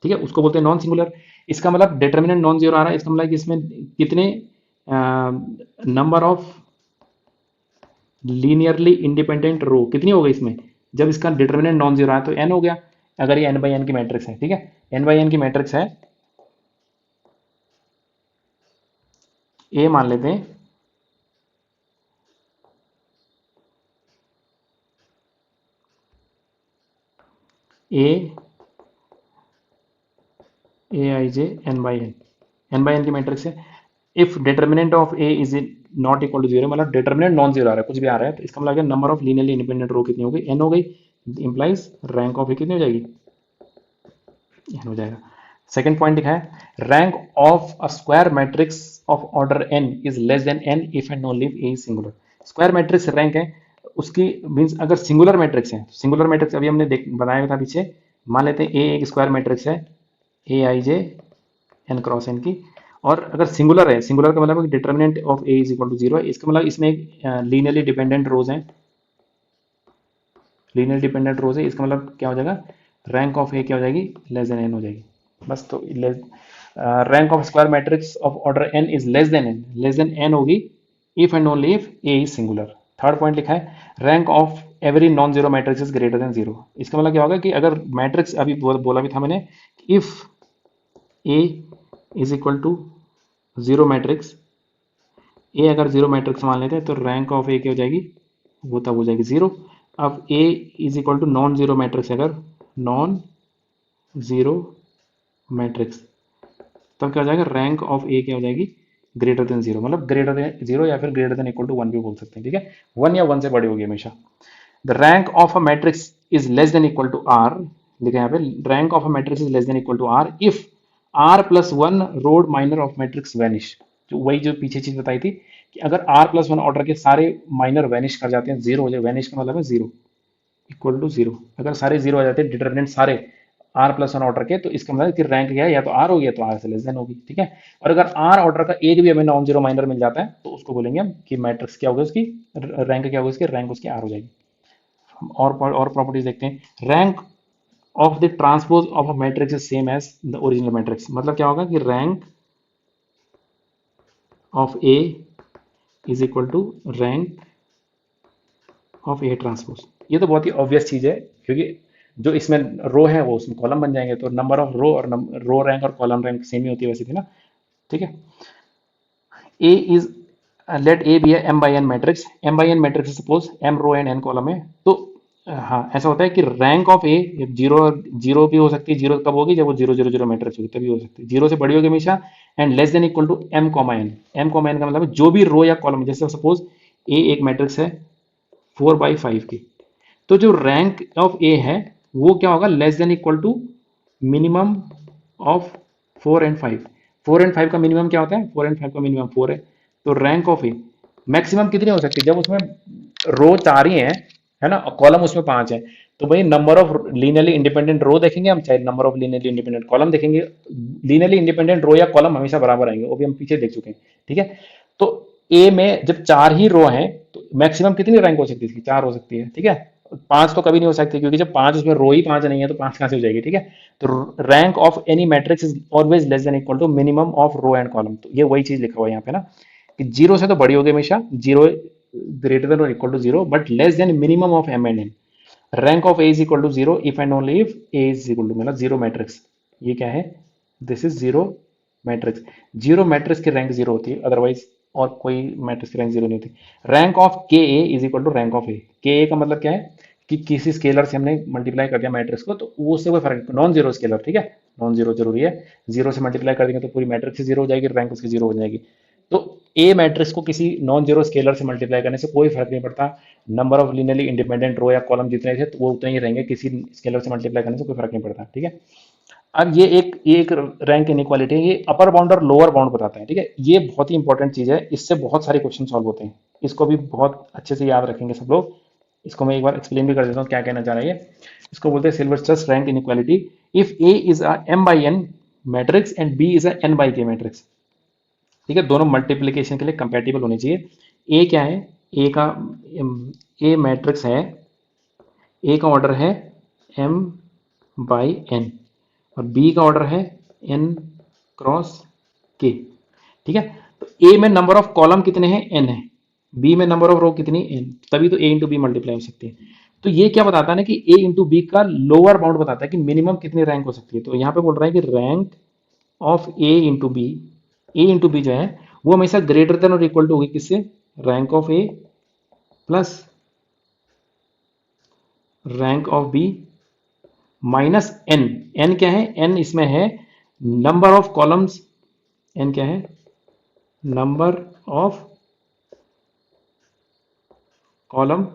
ठीक है, उसको बोलते हैं नॉन सिंगुलर। इसका मतलब डिटर्मिनेंट नॉन जीरो आ रहा है, इसका मतलब कि इसमें कितने नंबर ऑफ लीनियरली इंडिपेंडेंट रो कितनी हो गई इसमें, जब इसका डिटर्मिनेंट नॉन जीरो आया तो एन हो गया। अगर ये एन बाई एन की मैट्रिक्स है, ठीक है, एन बाई एन की मैट्रिक्स है, ए मान लेते हैं, A A I J N by N की मैट्रिक्स है। If determinant of A is not equal to zero, मतलब डिटर्मिनेंट नॉन जीरो आ रहा है, कुछ भी आ रहा है, तो इसका मतलब नंबर ऑफ लीनियरली इंडिपेंडेंट रो कितनी हो गई? एन हो गई। इंप्लाइज रैंक ऑफ ए कितनी हो जाएगी? एन हो जाएगा। सेकंड पॉइंट लिखा है rank of a square matrix of order N is less than N if and only if A is singular. Square matrix rank है उसकी मींस अगर सिंगुलर मैट्रिक्स है, सिंगुलर मैट्रिक्स अभी हमने बताया था पीछे, मान लेते हैं ए एक स्क्वायर मैट्रिक्स है, A I J N cross N की, और अगर सिंगुलर है, सिंगुलर का मतलब determinant of A is equal to zero है, इसका मतलब इसमें एक लीनियरली डिपेंडेंट रोज है, लीनियर डिपेंडेंट रोज है, इसका मतलब क्या हो जाएगा? रैंक ऑफ ए क्या हो जाएगी? लेस देन एन हो जाएगी। बस तो rank of square matrix of order N is less than N होगी if and only if A is singular. Third point लिखा है rank of every non zero matrix is greater than zero. इसका मतलब क्या होगा कि अगर मैट्रिक्स अभी बोला भी था मैंने, if A is equal to zero matrix, A अगर जीरो मैट्रिक्स मान लेते हैं तो रैंक ऑफ ए क्या हो जाएगी? वो तब हो जाएगी जीरो। अब A is equal to non zero matrix, अगर नॉन जीरो मैट्रिक्स, तब क्या हो जाएगा? रैंक ऑफ ए क्या हो जाएगी? ग्रेटर देन जीरो, मतलब ग्रेटर देन जीरो या फिर greater than equal to one भी बोल सकते हैं, ठीक है। वन या वन से बड़ी होगी हमेशा। The rank of a matrix is less than equal to R, लिखा है यहाँ पे rank of a matrix is less than equal to R if R plus one rowed minor of matrix vanish. जो वही जो पीछे चीज बताई थी कि अगर आर प्लस वन ऑर्डर के सारे माइनर वैनिश कर जाते हैं, जीरो हो जाए, वैनिश का मतलब है जीरो, इक्वल टू जीरो, अगर सारे जीरो आ जाते हैं डिटर्मिनेंट सारे आर प्लस वन ऑर्डर के, तो इसका मतलब कि रैंक क्या है? या तो आर होगी या तो आर से लेस देन होगी, ठीक है। और अगर आर ऑर्डर का एक भी हमें नॉन जीरो माइनर मिल जाता है तो उसको बोलेंगे हम कि मैट्रिक्स क्या होगा उसकी, रैंक क्या होगी उसकी? रैंक उसकी आर हो जाएगी। और प्रॉपर्टीज देखते हैं। Rank of the transpose of a matrix is same as the original matrix, मतलब क्या होगा कि rank of A is equal to rank of A transpose. ये तो बहुत ही ऑब्वियस चीज है क्योंकि जो इसमें रो है वो उसमें कॉलम बन जाएंगे, तो नंबर ऑफ रो और रो रैंक और कॉलम रैंक सेम ही होती है वैसे भी ना, ठीक है। A is let A be M by N matrix, M by N matrix suppose M row and N column है, तो हाँ ऐसा होता है कि rank of A zero, zero भी हो सकती है, जीरो कब होगी? जब वो जीरो जीरो जीरो मैट्रिक्स होगी तभी हो सकती है, जीरो से बड़ी होगी हमेशा, and less than equal to M comma N. M comma N का मतलब है जो भी रो या कॉलम, जैसे सपोज ए एक मैट्रिक्स है 4/5 की, तो जो रैंक ऑफ ए है वो क्या होगा? Less than equal to minimum of 4 and 5। 4 and 5 का मिनिमम क्या होता है? 4 and 5 का मिनिमम 4 है, तो रैंक ऑफ ए मैक्सिमम कितनी हो सकती है? जब उसमें रो 4 ही है ना, और कॉलम उसमें 5 है, तो भाई नंबर ऑफ लीनियरली इंडिपेंडेंट रो देखेंगे हम, चाहे number of linearly independent column देखेंगे, लीनियरली इंडिपेंडेंट रो या कॉलम हमेशा बराबर आएंगे, वो भी हम पीछे देख चुके हैं, ठीक है। तो ए में जब 4 ही रो हैं तो मैक्सिमम कितनी रैंक हो सकती है इसकी? 4 हो सकती है, ठीक है। पांच तो कभी नहीं हो सकती, क्योंकि जब पांच उसमें रो ही पांच नहीं है तो पांच कहां से हो जाएगी, ठीक है। तो rank of any matrix is always less than equal to minimum of row and column. तो ये वही चीज लिखा हुआ है यहाँ पे ना, कि जीरो से तो बड़ी होगी हमेशा, जीरो ग्रेटर देन और equal to zero, but less than minimum of M and N. Rank of A is equal to zero if and only if A is equal to, मतलब जीरो मैट्रिक्स। ये क्या है, this is zero matrix. Zero matrix की rank zero होती है, otherwise और कोई matrix की रैंक जीरो नहीं होती। Rank of K A is equal to rank of A. K A का मतलब क्या है कि किसी स्केलर से हमने मल्टीप्लाई कर दिया मैट्रिक्स को, तो वो उससे कोई फर्क, नॉन जीरो स्केलर, ठीक है, नॉन जीरो जरूरी है। जीरो से मल्टीप्लाई कर देंगे तो पूरी मैट्रिक्स जीरो हो जाएगी, रैंक उसकी जीरो हो जाएगी। तो ए मैट्रिक्स को किसी नॉन जीरो स्केलर से मल्टीप्लाई करने से कोई फर्क नहीं पड़ता। Number of linearly independent row या कॉलम जितने थे तो वो उतने ही रहेंगे, किसी स्केलर से मल्टीप्लाई करने से कोई फर्क नहीं पड़ता, ठीक है। अब ये एक रैंक इनइक्वालिटी है, ये अपर बाउंड और लोअर बाउंड बताता है, ठीक है। ये बहुत ही इंपॉर्टेंट चीज है, इससे बहुत सारे क्वेश्चन सॉल्व होते हैं। इसको भी बहुत अच्छे से याद रखेंगे सब लोग। इसको मैं एक बार एक्सप्लेन भी कर देता हूँ क्या कहना चाह रहा है ये। इसको बोलते हैं Sylvester's rank inequality. If A is a m by n matrix and b is a n by k matrix, ठीक है, दोनों मल्टीप्लिकेशन के लिए कंपैटिबल होनी चाहिए। ए क्या है, ए का ए मैट्रिक्स है, ए का ऑर्डर है m by n, और बी का ऑर्डर है n क्रॉस k, ठीक है। तो ए में नंबर ऑफ कॉलम कितने हैं, n है, बी में नंबर ऑफ रो कितनी, n, तभी तो a इंटू बी मल्टीप्लाई हो सकती है। तो ये क्या बताता है ना कि a इंटू बी का लोअर बाउंड बताता है कि मिनिमम कितनी रैंक हो सकती है। तो यहाँ पे बोल रहा है कि rank of a into B, A into B जो है वो हमेशा ग्रेटर देन और इक्वल टू होगी किससे, rank of A plus rank of B minus N. N क्या है, एन इसमें है नंबर ऑफ कॉलम्स, एन क्या है, नंबर ऑफ कॉलम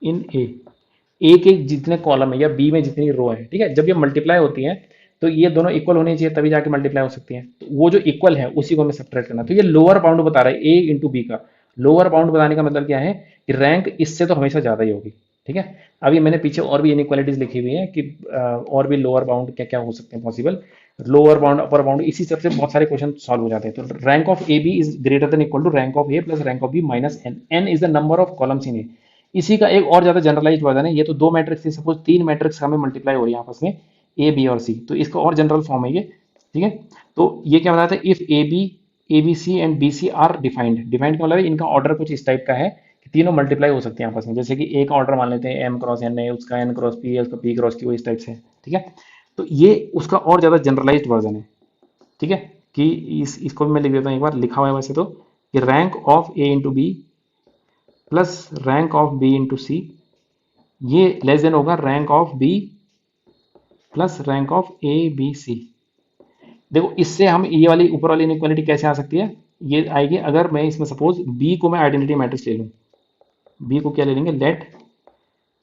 इन ए के जितने कॉलम है या बी में जितनी रो है, ठीक है। जब ये मल्टीप्लाई होती है तो ये दोनों इक्वल होने चाहिए, तभी जाके मल्टीप्लाई हो सकती है। तो वो जो इक्वल है उसी को हमें सब्ट्रैक्ट करना। तो ये लोअर बाउंड बता रहा है ए इंटू बी का। लोअर बाउंड बताने का मतलब क्या है कि रैंक इससे तो हमेशा ज्यादा ही होगी, ठीक है। अभी मैंने पीछे और भी इनइक्वालिटीज लिखी हुई है कि और भी लोअर बाउंड क्या क्या हो सकते हैं possible. Lower bound upper bound इसी सबसे बहुत सारे क्वेश्चन सॉल्व हो जाते हैं। तो rank of A B is greater than equal to rank of A plus rank of B minus N. N is the number of columns in A. इसी का एक और ज्यादा जनरलाइज वर्जन है, ये तो दो मैट्रिक्स थी, सपोज तीन मैट्रिक्स हमें मल्टीप्लाई हो रही है आपस में, ए बी और सी, तो इसका और जनरल फॉर्म है ये, ठीक है। तो ये क्या बताता है, if A B C and B C are defined. Defined का मतलब है इनका ऑर्डर कुछ इस टाइप का है कि तीनों मल्टीप्लाई हो सकते हैं आपस में। जैसे कि ए का ऑर्डर मान लेते हैं एम क्रॉस एन है, उसका एन क्रॉस पी है, उसका पी क्रॉस क्यू, इस टाइप से, ठीक है। तो ये उसका और ज्यादा जनरलाइज्ड वर्जन है, ठीक है। कि इसको भी मैं लिख देता हूँ एक बार, लिखा हुआ है वैसे तो, कि rank of A into B plus rank of B into C, ये लेस देन होगा rank of B plus rank of A B C. देखो इससे हम ये वाली ऊपर वाली इनइक्वालिटी कैसे आ सकती है, ये आएगी अगर मैं इसमें सपोज बी को मैं आइडेंटिटी मैट्रिक्स ले लूँ। बी को क्या ले लेंगे, let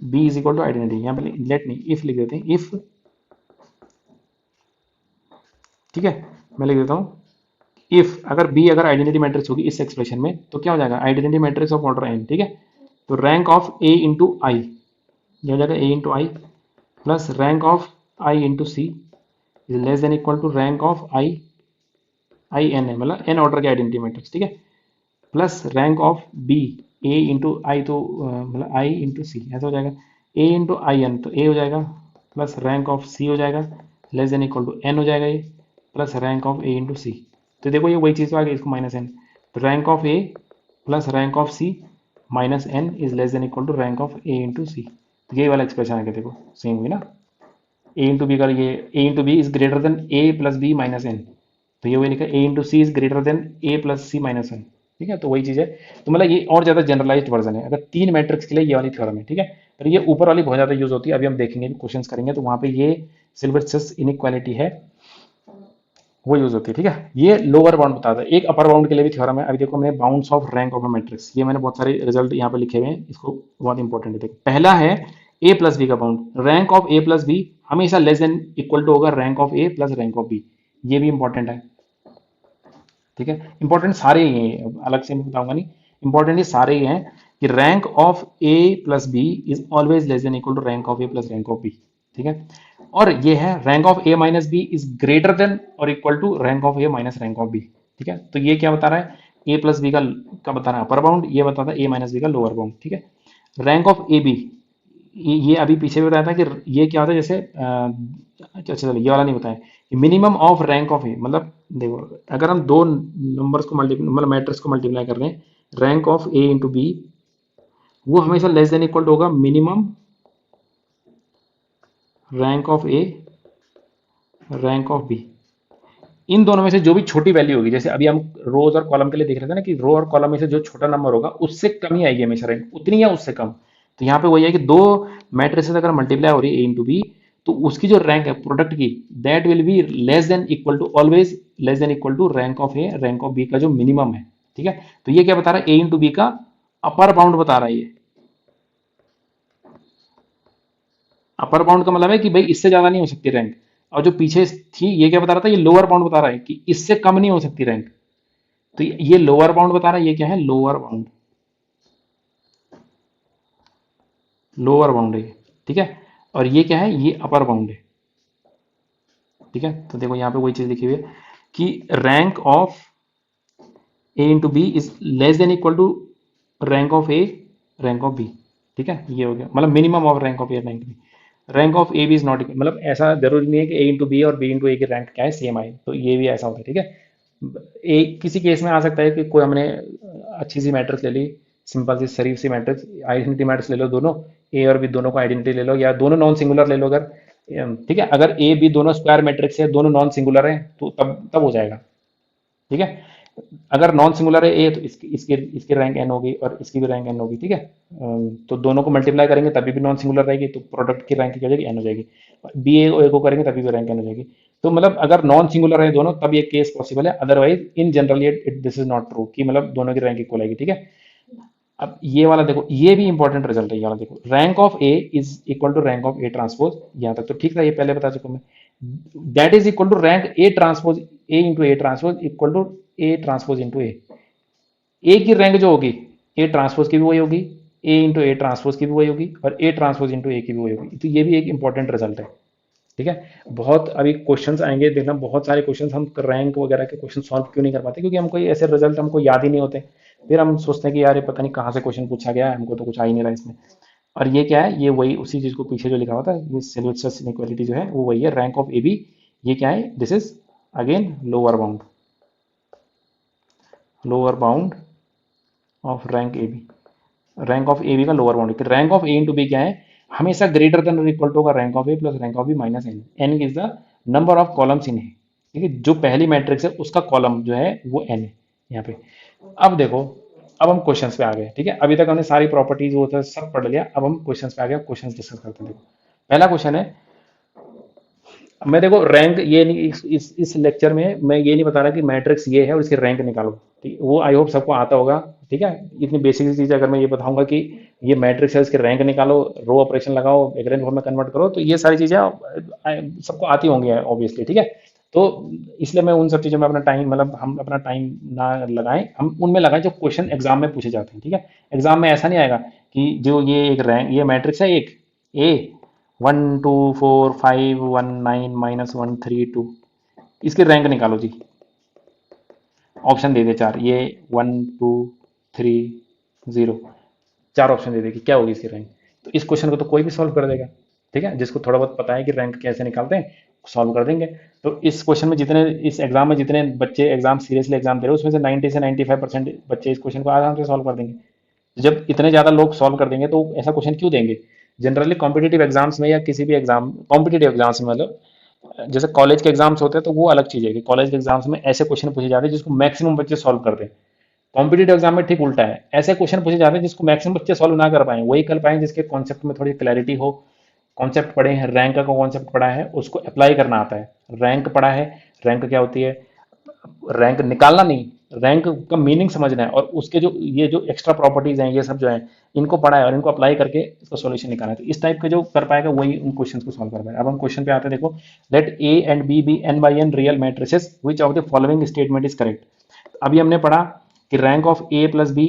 B is equal to identity, यहाँ पे लेट नहीं इफ लिख देते हैं, इफ, ठीक है। मैं लिख देता हूँ इफ, अगर बी अगर आइडेंटिटी मैट्रिक्स होगी इस एक्सप्रेशन में तो क्या हो जाएगा, identity matrix of order N, ठीक है। तो rank of A into I, ये हो जाएगा A into I plus rank of I into C is less than equal to rank of I, I N है मतलब एन ऑर्डर के identity matrix, ठीक है, plus rank of B, A into I, तो मतलब आई इंटू सी ऐसा हो जाएगा, ए इंटू आई एन, तो ए हो जाएगा प्लस रैंक ऑफ सी हो जाएगा less than equal to N हो जाएगा ये, plus rank of A into C. तो देखो ये वही चीज़ तो आ गई, इसको माइनस एन, तो rank of A plus rank of C minus N is less than equal to rank of A into C. तो यही वाला एक्सप्रेशन आ गया, देखो सेम हुई ना, ए इंटू बी का ये A into B is greater than A plus B minus N, तो ये वही लिखा A into C is greater than A plus C minus N, ठीक है। तो वही चीज़ है, तो मतलब ये और ज़्यादा जनरलाइज्ड वर्जन है। अगर तीन मैट्रिक्स के लिए ये वाली थ्योरम है, ठीक है। पर ये ऊपर वाली बहुत ज़्यादा यूज होती है, अभी हम देखेंगे क्वेश्चंस करेंगे तो वहाँ पे ये सिल्वर्स्टर्स इनइक्वालिटी है वो यूज होती है, ठीक है। ये लोअर बाउंड बताता है। एक अपर बाउंड के लिए भी थ्योरम है। अभी देखो मैंने bounds of rank of a matrix, ये मैंने बहुत सारे रिजल्ट यहाँ पे लिखे हुए हैं, इसको बहुत इंपॉर्टेंट है। देखो पहला है ए प्लस बी का bound, rank of A plus B हमेशा लेस देन इक्वल टू होगा rank of A plus rank of B, ये भी इंपॉर्टेंट है, ठीक है। इंपॉर्टेंट सारे ही हैं, अलग से मैं बताऊंगा नहीं, इंपॉर्टेंट ये सारे ही हैं कि rank of A plus B is always less than equal to rank of A plus rank of B, ठीक है। और ये है rank of A minus B is greater than और equal to rank of A minus rank of B, ठीक है। तो ये क्या बता रहा है, ए प्लस बी का बता रहा है अपर बाउंड, ये बताता है ए माइनस बी का लोअर बाउंड, ठीक है। रैंक ऑफ ए बी, ये अभी पीछे भी बताया था कि ये क्या होता है, जैसे अच्छा चलो ये वाला नहीं बताया कि मिनिमम ऑफ रैंक ऑफ ए, मतलब देखो अगर हम दो नंबर्स को मल्टीप्लाई, मतलब मैट्रिक्स को मल्टीप्लाई कर रहे हैं, rank of A into B, वो हमेशा लेस देन इक्वल टू होगा minimum rank of A rank of B. इन दोनों में से जो भी छोटी वैल्यू होगी, जैसे अभी हम रोज और कॉलम के लिए देख रहे थे ना कि रो और कॉलम में से जो छोटा नंबर होगा उससे कम ही आएगी हमेशा रैंक, उतनी या उससे कम। तो यहाँ पे वही है कि दो मैट्रिसेस अगर मल्टीप्लाई हो रही है ए इंटू बी, तो उसकी जो रैंक है प्रोडक्ट की, that will be less than equal to, always less than equal to rank of A rank of B का जो मिनिमम है। ठीक है, तो ये क्या बता रहा है, ए इंटू बी का अपर बाउंड बता रहा है ये। अपर बाउंड का मतलब है कि भाई इससे ज्यादा नहीं हो सकती रैंक, और जो पीछे थी ये क्या बता रहा था, ये लोअर बाउंड बता रहा है कि इससे कम नहीं हो सकती रैंक। तो ये लोअर बाउंड बता रहा है, ये क्या है, लोअर बाउंड, लोअर बाउंड है ये। ठीक है, और ये क्या है, ये अपर बाउंड है। ठीक है, तो देखो यहाँ पे वही चीज लिखी हुई है कि rank of A into B is less than equal to rank of A rank of B. ठीक है, ये हो गया, मतलब minimum of rank of A rank B. Rank of A B is not equal, मतलब ऐसा जरूरी नहीं है कि ए इंटू बी और बी इंटू ए की रैंक क्या है, सेम आए, तो ये भी ऐसा होता है। ठीक है, एक किसी केस में आ सकता है कि कोई हमने अच्छी सी मैट्रिक्स ले ली, सिंपल सी शरीफ सी मैट्रिक्स, आइडेंटिटी मैट्रिक्स ले लो दोनों, ए और बी दोनों को आइडेंटिटी ले लो, या दोनों नॉन सिंगुलर ले लो अगर, ठीक है, अगर ए बी दोनों स्क्वायर मैट्रिक्स है, दोनों नॉन सिंगुलर है, तो तब तब हो जाएगा। ठीक है, अगर नॉन सिंगुलर है ए, तो इसकी इसकी इसकी रैंक एन होगी और इसकी भी रैंक एन होगी। ठीक है, तो दोनों को मल्टीप्लाई करेंगे तभी भी नॉन सिंगुलर रहेगी, तो प्रोडक्ट की रैंक क्या हो जाएगी, एन हो जाएगी। बी ए को करेंगे तभी भी रैंक एन हो जाएगी। तो मतलब अगर नॉन सिंगुलर है दोनों तब ये केस पॉसिबल है, otherwise in general this is not true कि मतलब दोनों की रैंक इक्वल आएगी। ठीक है, अब ये वाला देखो, ये भी इंपॉर्टेंट रिजल्ट है, ये वाला देखो, rank of A is equal to rank of A transpose, यहाँ तक तो ठीक था, ये पहले बता चुका मैं। That is equal to rank A transpose, A into A transpose equal to A transpose into A की रैंक जो होगी ए ट्रांसपोज की भी वही होगी, ए इंटू ए ट्रांसपोज की भी वही होगी, और ए ट्रांसपोज इंटू ए की भी वही होगी। तो ये भी एक इंपॉर्टेंट रिजल्ट है। ठीक है, बहुत अभी क्वेश्चंस आएंगे देखना, बहुत सारे क्वेश्चंस हम रैंक वगैरह के क्वेश्चन सॉल्व क्यों नहीं कर पाते, क्योंकि हमको ऐसे रिजल्ट हमको याद ही नहीं होते। फिर हम सोचते हैं कि यार ये पता नहीं कहाँ से क्वेश्चन पूछा गया है, हमको तो कुछ आ ही नहीं रहा इसमें। और ये क्या है, ये वही उसी चीज को पीछे जो लिखा हुआ था, ये सिल्वेस्टर्स इनइक्वालिटी जो है वो वही है, रैंक ऑफ ए बी। ये क्या है, this is again lower bound, lower bound of rank A B, rank of A B का lower bound. Rank of A into B क्या है, हमेशा ग्रेटर देन और इक्वल टू होगा rank of A plus rank of B minus N, N is the number of columns in है। ठीक है, जो पहली मैट्रिक्स है उसका कॉलम जो है वो एन है यहाँ पे। अब देखो, अब हम क्वेश्चंस पे आ गए। ठीक है, अभी तक हमने सारी प्रॉपर्टीज वो था सब पढ़ लिया, अब हम क्वेश्चंस पे आ गए, क्वेश्चंस डिस्कस करते हैं। देखो पहला क्वेश्चन है, मैं देखो रैंक ये नहीं, इस लेक्चर में मैं ये नहीं बता रहा कि मैट्रिक्स ये है और इसकी रैंक निकालो, ठीक है, वो आई होप सबको आता होगा। ठीक है, इतनी बेसिक चीज अगर मैं ये बताऊंगा कि ये मैट्रिक्स है इसकी रैंक निकालो, रो ऑपरेशन लगाओ, एग्रेंज फॉर्म में कन्वर्ट करो, तो ये सारी चीजें सबको आती होंगी ऑब्वियसली। ठीक है, तो इसलिए मैं उन सब चीजों में अपना टाइम, मतलब हम अपना टाइम ना लगाएं, हम उनमें लगाएं जो क्वेश्चन एग्जाम में पूछे जाते हैं। ठीक है, एग्जाम में ऐसा नहीं आएगा कि जो ये एक रैंक, ये मैट्रिक्स है एक ए 1 2 4 5 1 9 -1 3 2, इसकी रैंक निकालो जी, ऑप्शन दे दे चार, ये 1 2 3 0, चार ऑप्शन दे दे कि क्या होगी इसकी रैंक। तो इस क्वेश्चन को तो कोई भी सॉल्व कर देगा। ठीक है, जिसको थोड़ा बहुत पता है कि रैंक कैसे निकालते हैं सॉल्व कर देंगे। तो इस क्वेश्चन में जितने, इस एग्जाम में जितने बच्चे एग्जाम सीरियसली एग्जाम दे रहे हैं उसमें से 90 से 95% बच्चे इस क्वेश्चन को आराम से सॉल्व कर देंगे। जब इतने ज्यादा लोग सॉल्व कर देंगे तो ऐसा क्वेश्चन क्यों देंगे। जनरली कॉम्पिटेटिव एग्जाम्स में या किसी भी एग्जाम, कॉम्पिटेटिव एग्जाम्स में, मतलब जैसे कॉलेज के एग्जाम्स होते हैं तो वो अलग चीज है कि कॉलेज के एग्जाम्स में ऐसे क्वेश्चन पूछे जाते हैं जिसको मैक्सिमम बच्चे सॉल्व करते हैं। कॉम्पिटेटिव एग्जाम में ठीक उल्टा है, ऐसे क्वेश्चन पूछे जाते हैं जिसको मैक्सिमम बच्चे सॉल्व ना कर पाए, वही कर पाए जिसके कॉन्सेप्ट में थोड़ी क्लैरिटी हो, कॉन्सेप्ट पढ़े हैं, रैंक का कॉन्सेप्ट पढ़ा है, उसको अप्लाई करना आता है। रैंक पढ़ा है, रैंक क्या होती है, रैंक निकालना नहीं, रैंक का मीनिंग समझना है, और उसके जो ये जो एक्स्ट्रा प्रॉपर्टीज हैं ये सब जो है इनको पढ़ा है और इनको अप्लाई करके इसका सॉल्यूशन निकालना है। तो इस टाइप के जो कर पाएगा वही उन क्वेश्चन को सॉल्व कर पाएगा। अब हम क्वेश्चन पे आते हैं, देखो, let A and B be N by N real matrices which of the following statement is correct. अभी हमने पढ़ा कि rank of A plus B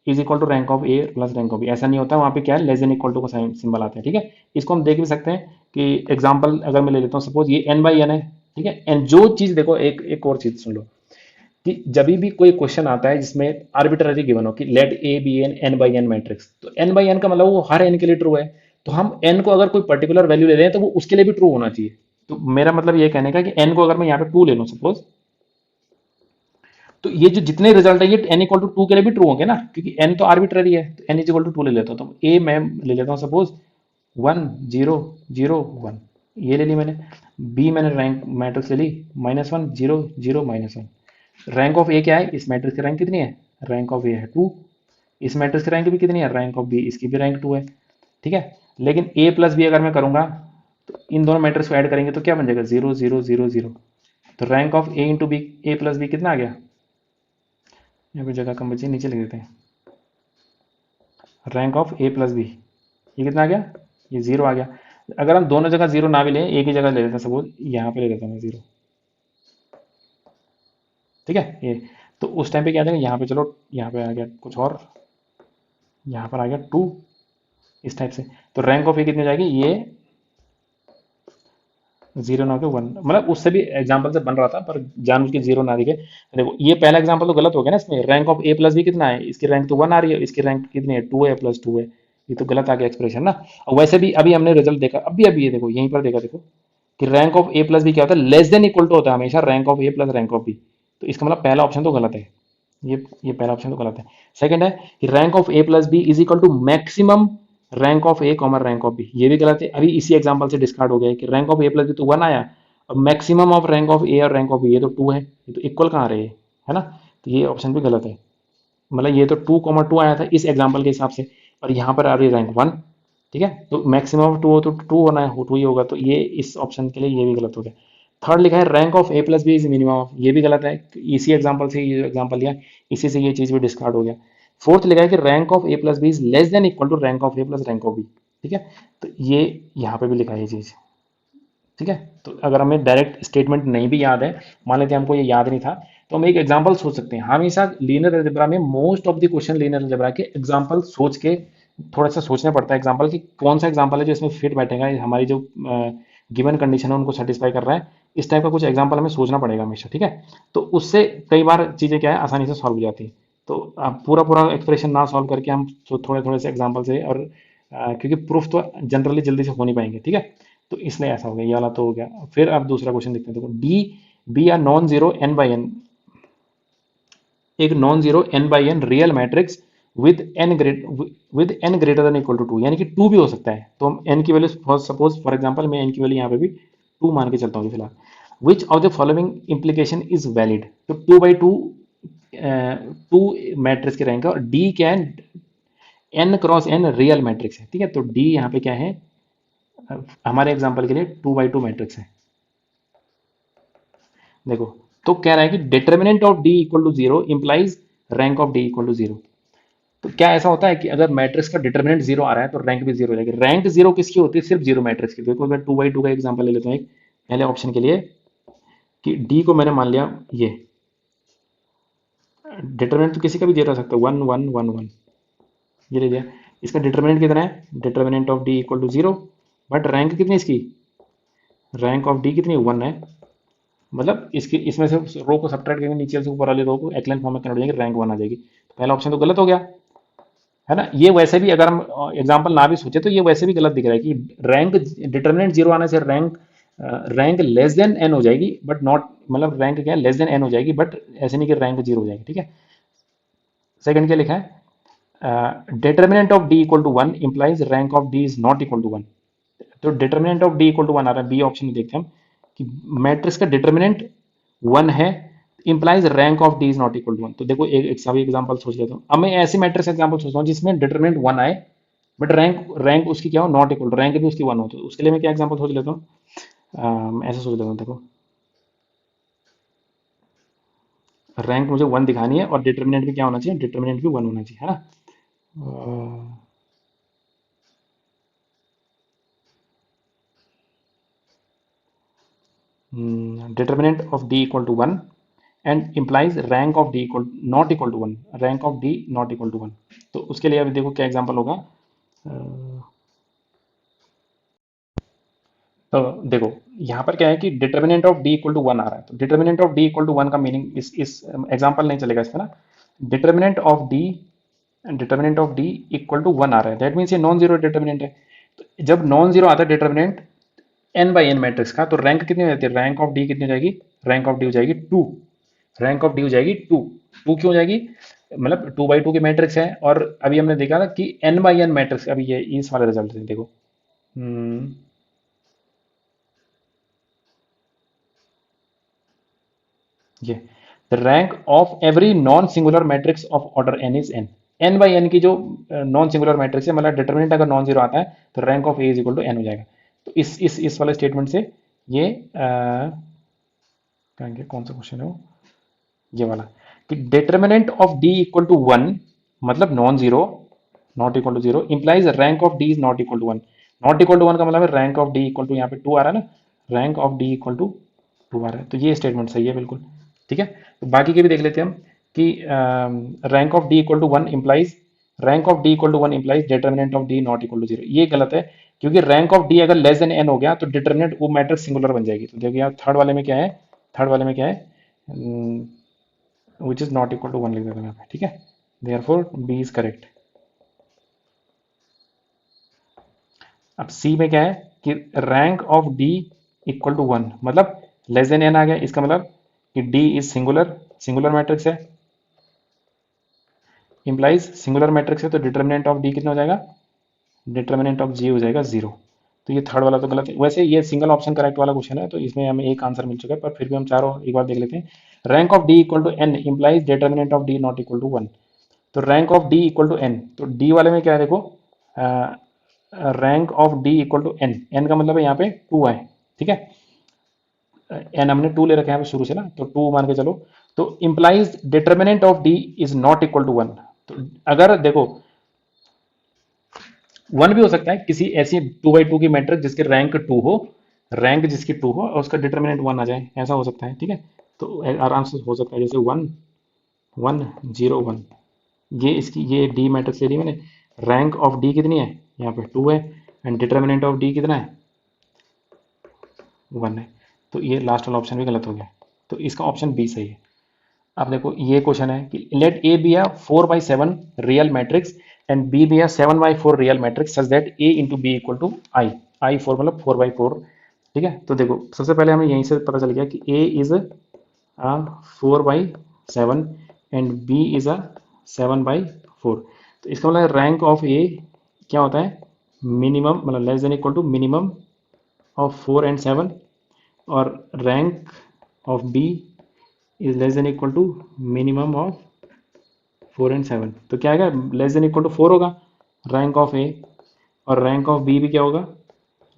is equal to rank of A plus rank of B, ऐसा नहीं होता, वहाँ पे क्या है, लेस देन इक्वल टू का सिंबल आता है। ठीक है, इसको हम देख भी सकते हैं कि एग्जाम्पल अगर मैं ले लेता हूँ, सपोज ये एन बाई एन है। ठीक है, एंड जो चीज देखो, एक और चीज सुन लो, कि जब भी कोई क्वेश्चन आता है जिसमें आर्बिट्ररी गिवन हो कि let A be N N by N matrix, तो एन बाई एन का मतलब वो हर एन के लिए ट्रू है। तो हम एन को अगर कोई पर्टिकुलर वैल्यू ले रहे हैं तो वो उसके लिए भी ट्रू होना चाहिए। तो मेरा मतलब ये कहने का कि एन को अगर मैं यहाँ पे टू ले लूँ सपोज, तो ये जो जितने रिजल्ट है ये एन इक्वल टू टू के लिए भी ट्रू होंगे ना, क्योंकि एन तो आर्बिट्ररी है। तो N is equal to two ले लेता हूँ, तो ए मैं ले लेता हूँ सपोज 1 0 0 1, ये ले ली मैंने। बी मैंने रैंक मैट्रिक्स ले ली -1 0 0 -1। रैंक ऑफ ए क्या है, इस मैट्रिक्स की रैंक कितनी है, रैंक ऑफ ए है 2। इस मैट्रिक्स की रैंक भी कितनी है, रैंक ऑफ बी, इसकी भी रैंक 2 है। ठीक है, लेकिन ए प्लस बी अगर मैं करूंगा तो इन दोनों मैट्रिक्स को ऐड करेंगे तो क्या बन जाएगा, 0 0 0 0। तो rank of A into B, A plus B कितना आ गया, यहाँ पे जगह कम बची, नीचे लिख देते हैं। Rank of A plus B ये कितना आ गया, ये 0 आ गया। अगर हम दोनों जगह 0 ना भी लें, एक ही जगह ले लेते हैं, सपोज यहाँ पे ले लेता हूँ मैं 0। ठीक है, ये तो उस टाइम पे क्या आ जाएगा, यहाँ पे चलो यहाँ पे आ गया कुछ और, यहाँ पर आ गया 2, इस टाइप से। तो रैंक ऑफ ए कितनी हो जाएगी, ये 0 ना के 1, मतलब उससे भी एग्जाम्पल से बन रहा था पर जानबूझ के 0 ना दिखे। देखो ये पहला एग्जाम्पल तो गलत हो गया ना, इसमें rank of A plus B कितना है, इसकी रैंक तो 1 आ रही है, इसकी रैंक कितनी है, 2 है प्लस 2 है। ये तो गलत आ गया एक्सप्रेशन ना। और वैसे भी अभी हमने रिजल्ट देखा, अभी अभी ये देखो यहीं पर देखा, देखो कि rank of A plus B क्या होता है, लेस देन इक्वल टू होता है हमेशा rank of A plus rank of B. तो इसका मतलब पहला ऑप्शन तो गलत है, ये पहला ऑप्शन तो गलत है। सेकंड है कि rank of A plus B is equal to maximum rank of A common rank of B, ये भी गलत है। अभी इसी एग्जांपल से डिस्कार्ड हो गया है कि rank of A plus B तो 1 आया, अब maximum of rank of A और रैंक ऑफ बी ये तो 2 है, ये तो इक्वल कहाँ रहे है ना। तो ये ऑप्शन भी गलत है, मतलब ये तो 2 2 आया था इस एग्जाम्पल के हिसाब से, और यहाँ पर आ रही रैंक 1। ठीक है, तो मैक्सिमम ऑफ 2 हो तो 2 होना है, 2 ही होगा, तो ये इस ऑप्शन के लिए ये भी गलत हो गया। थर्ड लिखा है rank of A plus B is minimum of, ये भी गलत है, इसी एग्जाम्पल से ये एग्जाम्पल लिया, इसी से ये चीज भी डिस्कार्ड हो गया। फोर्थ लिखा है कि rank of A plus B is less than equal to rank of A plus rank of B. ठीक है, तो ये यहाँ पे भी लिखा है ये चीज। ठीक है, तो अगर हमें डायरेक्ट स्टेटमेंट नहीं भी याद है, मान लेते हैं हमको ये याद नहीं था, तो हम एक एग्जांपल सोच सकते हैं। हमेशा लीनियर अलजेब्रा में most of the question linear algebra के एग्जांपल सोच के थोड़ा सा सोचना पड़ता है एग्जांपल कि कौन सा एग्जांपल है जो इसमें फिट बैठेगा, हमारी जो गिवन कंडीशन है उनको सेटिस्फाई कर रहा है। इस टाइप का कुछ एग्जांपल हमें सोचना पड़ेगा हमेशा। ठीक है, तो उससे कई बार चीज़ें क्या है आसानी से सॉल्व हो जाती है। तो आप पूरा पूरा एक्सप्रेशन ना सॉल्व करके हम थोड़े थोड़े से एग्जाम्पल से, और क्योंकि प्रूफ तो जनरली जल्दी से हो नहीं पाएंगे। ठीक है, तो इसलिए ऐसा हो गया, ये वाला तो हो गया। फिर अब दूसरा क्वेश्चन देखते हैं, देखो D B are non zero N by N, एक non zero N by N real matrix with N greater than equal to 2, यानी कि 2 भी हो सकता है। तो हम एन की वैल्यू सपोज फॉर एग्जांपल मैं एन की वैल्यू यहाँ पे भी 2 मान के चलता हूँ फिलहाल। Which of the following implication is valid, तो 2 बाई 2 टू मैट्रिक्स की रैंक है, और डी क्या है, N cross N real matrix है। ठीक है, तो डी यहाँ पे क्या है, हमारे एग्जांपल के लिए 2 बाई 2 मैट्रिक्स है। देखो, तो कह रहा है कि determinant of D equal to 0 implies rank of D equal to 0। तो क्या ऐसा होता है कि अगर मैट्रिक्स का डिटर्मिनेंट 0 आ रहा है तो रैंक भी 0 हो जाएगी। रैंक 0 किसकी होती है, सिर्फ 0 मैट्रिक्स की। देखो मैं 2 बाई 2 का एग्जांपल ले लेता हूँ एक पहले ऑप्शन के लिए, कि डी को मैंने मान लिया, ये डिटर्मिनेंट तो किसी का भी दे सकता है, 1 1 1 1, ये ले लिया। इसका डिटर्मिनेंट कितना है, determinant of D equal to 0, but rank कितनी इसकी, रैंक ऑफ डी कितनी 1 है। मतलब इसकी इसमें से रो को सब्ट्रैक्ट करेंगे, नीचे से ऊपर वाली रो को एक्लेन फॉर्म में कन्वर्ट हो जाएंगे, रैंक 1 आ जाएगी। तो पहला ऑप्शन तो गलत हो गया है ना। ये वैसे भी अगर हम एग्जांपल ना भी सोचे तो ये वैसे भी गलत दिख रहा है कि रैंक डिटर्मिनेंट 0 आने से रैंक लेस देन एन हो जाएगी, बट नॉट, मतलब रैंक क्या है लेस देन एन हो जाएगी, बट ऐसे नहीं कि रैंक 0 हो जाएगी। ठीक है, सेकंड क्या लिखा है, determinant of D equal to 1 implies rank of D is not equal to 1। तो determinant of D equal to 1 आ रहा है, बी ऑप्शन में देखते हैं हम कि मैट्रिक्स का डिटर्मिनेंट 1 है, implies rank of D is not equal to 1। तो देखो एक सभी एग्जांपल सोच लेता हूँ। अब मैं ऐसी मैट्रिक्स एग्जांपल सोचता हूँ जिसमें डिटर्मिनेंट 1 आए, बट रैंक रैंक उसकी क्या हो, नॉट इक्वल, रैंक भी उसकी 1 हो। तो उसके लिए मैं क्या एग्जांपल सोच लेता हूँ, ऐसे सोच लेता हूँ, देखो रैंक मुझे 1 दिखानी है और डिटर्मिनेंट भी क्या होना चाहिए, डिटर्मिनेंट भी 1 होना चाहिए, है ना। Determinant of D equal to 1 and implies rank of D equal not equal to 1, rank of D not equal to 1। तो उसके लिए अभी देखो क्या एग्जांपल होगा, तो देखो यहाँ पर क्या है कि determinant of D equal to one आ रहा है, तो determinant of D equal to one का मीनिंग इस एग्जाम्पल नहीं चलेगा इसमें ना। Determinant of D, determinant of D equal to one आ रहा है, दैट मीन्स ये नॉन जीरो डिटर्मिनेंट है। तो जब नॉन जीरो आता है determinant N by N matrix का, तो रैंक कितनी हो जाती है, रैंक ऑफ डी कितनी हो जाएगी, रैंक ऑफ डी हो जाएगी टू, रैंक ऑफ डी हो जाएगी टू। टू क्यों हो जाएगी, मतलब टू बाई टू की मैट्रिक्स है, और अभी हमने देखा ना कि एन बाई एन मैट्रिक्स, अभी ये इस वाले रिजल्ट है देखो। हम्म, ये the rank of every non singular matrix of order N is N, N by N की जो नॉन सिंगुलर मैट्रिक्स है, मतलब डिटर्मिनेंट अगर नॉन जीरो आता है तो rank of A is equal to N हो जाएगा। तो इस वाले स्टेटमेंट से ये कहेंगे कौन सा क्वेश्चन है वो, ये वाला, कि determinant of D equal to one, मतलब non zero, not equal to zero implies rank of D is not equal to one. Not equal to one का मतलब है rank of D equal to, यहाँ पे टू आ रहा है ना, rank of D equal to two आ रहा है, तो ये स्टेटमेंट सही है बिल्कुल। ठीक है, तो बाकी के भी देख लेते हैं हम कि rank of D equal to one implies, rank of D equal to one implies determinant of D not equal to zero, ये गलत है, क्योंकि रैंक ऑफ डी अगर लेस देन एन हो गया तो डिटर्मिनेंट वो मैट्रिक्स सिंगुलर बन जाएगी। तो देखिए यहाँ थर्ड वाले में क्या है, थर्ड वाले में क्या है, which is not equal to one लिख देता हूँ यहाँ पे, ठीक है, देयरफॉर बी इज करेक्ट। अब सी में क्या है कि rank of D equal to one, मतलब लेस देन एन आ गया, इसका मतलब कि D is singular, singular matrix है, इंप्लाइज सिंगुलर मैट्रिक्स है, तो डिटर्मिनेंट ऑफ डी कितना हो जाएगा, डिटर्मिनेंट ऑफ जी हो जाएगा जीरो। तो ये थर्ड वाला तो गलत है, वैसे ये सिंगल ऑप्शन करेक्ट वाला क्वेश्चन है, तो इसमें हमें एक आंसर मिल चुका है, पर फिर भी हम चारों एक बार देख लेते हैं। Rank of D equal to N implies determinant of D not equal to one, तो rank of D equal to N, तो डी वाले में क्या है देखो, rank of D equal to N, N का मतलब है यहाँ पे टू है, ठीक है, एन हमने टू ले रखा है शुरू से ना, तो टू मान के चलो, तो implies determinant of D is not equal to one. तो अगर देखो वन भी हो सकता है किसी ऐसी टू बाई टू की मैट्रिक्स जिसके रैंक टू हो, रैंक जिसकी टू हो और उसका डिटर्मिनेंट वन आ जाए, ऐसा हो सकता है, ठीक है, तो आराम से हो सकता है, जैसे वन वन जीरो वन, ये इसकी ये डी मैट्रिक्स ले ली मैंने, रैंक ऑफ डी कितनी है, यहाँ पे टू है, एंड डिटर्मिनेंट ऑफ डी कितना है, वन है, तो ये लास्ट वाला ऑप्शन भी गलत हो गया, तो इसका ऑप्शन बी सही है। अब देखो ये क्वेश्चन है कि let A be a 4/7 real matrix and B be a 7/4 real matrix such that A into B equal to I, I four मतलब 4/4, ठीक है, तो देखो सबसे पहले हमें यहीं से पता चल गया कि A is a 4/7 and B is a 7/4, तो इसका मतलब रैंक ऑफ ए क्या होता है, मिनिमम मतलब less than equal to minimum of 4 and 7, और rank of B is less than equal to minimum of 4 and 7, तो क्या आएगा, लेस देन इक्वल टू 4 होगा रैंक ऑफ ए, और रैंक ऑफ बी भी क्या होगा,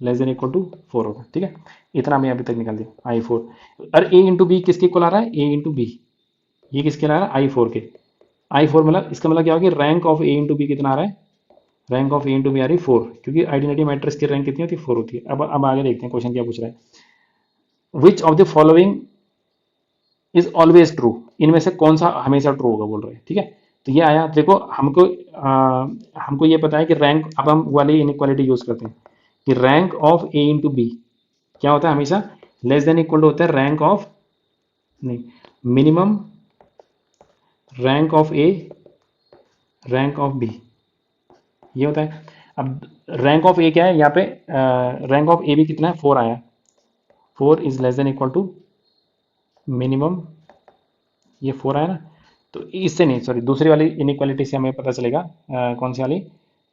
लेस देन इक्वल टू 4 होगा, ठीक है, इतना हमने अभी तक निकाल दिया आई फोर। और ए इंटू बी किसके इक्वल आ रहा है, ए इंटू बी, ये किसके आ रहा है, आई फोर के, आई फोर मतलब इसका मतलब क्या होगा, rank of A into B कितना आ रहा है, rank of A into B आ रही है 4, क्योंकि आइडेंटिटी मैट्रिक्स की रैंक कितनी होती है, 4 होती है। अब आगे देखते हैं क्वेश्चन क्या पूछ रहा है, विच of the following is always true, इनमें से कौन सा हमेशा ट्रू होगा बोल रहे हैं, ठीक है, तो ये आया देखो हमको ये पता है कि रैंक, अब हम वाली इनइक्वालिटी यूज करते हैं कि rank of A into B क्या होता है, हमेशा लेस देन इक्वल टू होता है रैंक ऑफ, नहीं, minimum rank of A rank of B, ये होता है। अब रैंक ऑफ ए क्या है यहाँ पे, रैंक ऑफ ए बी कितना है, 4 आया, 4 is less than equal to minimum, ये 4 आया ना, तो इससे नहीं, सॉरी दूसरी वाली इनइक्वालिटी से हमें पता चलेगा, कौन सी वाली,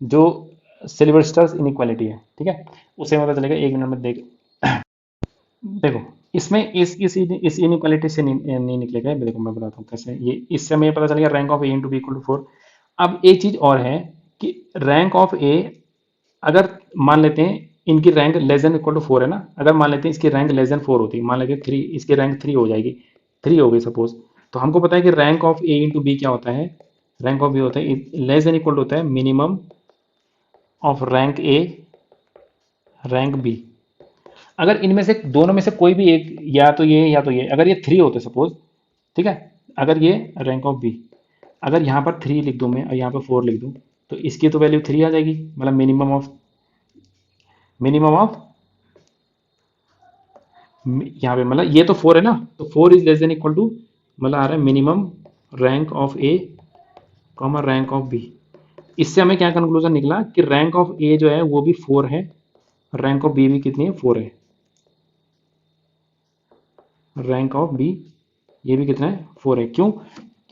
जो सिल्वेस्टर्स इनइक्वालिटी है, ठीक है, उससे पता चलेगा, एक मिनट में देख, देखो इसमें इस इनइक्वालिटी से नहीं निकलेगा, देखो मैं बताता हूँ कैसे, ये इससे हमें पता चलेगा rank of A into B equal to 4। अब एक चीज और है कि रैंक ऑफ ए, अगर मान लेते हैं इनकी rank less than equal to 4 है ना, अगर मान लेते हैं इसकी रैंक लेस देन 4 होती है, मान लेते हैं 3, इसकी रैंक 3 हो जाएगी, 3 हो गई सपोज, तो हमको पता है कि rank of A into B क्या होता है, रैंक ऑफ बी होता है लेस देन इक्वल होता है minimum of rank A rank B. अगर इनमें से दोनों में से कोई भी एक, या तो ये अगर ये 3 होते सपोज, ठीक है, अगर ये रैंक ऑफ बी, अगर यहाँ पर 3 लिख दूं मैं और यहाँ पर 4 लिख दूं, तो इसकी तो वैल्यू 3 आ जाएगी, मतलब मिनिमम ऑफ यहाँ पे मतलब ये तो 4 है ना, तो 4 is less than equal to, मतलब आ रहा है minimum rank of A comma rank of B. इससे हमें क्या कंक्लूजन निकला कि रैंक ऑफ ए जो है वो भी 4 है, रैंक ऑफ बी भी कितनी है, 4 है। रैंक ऑफ बी ये भी कितना है, 4 है। क्यों?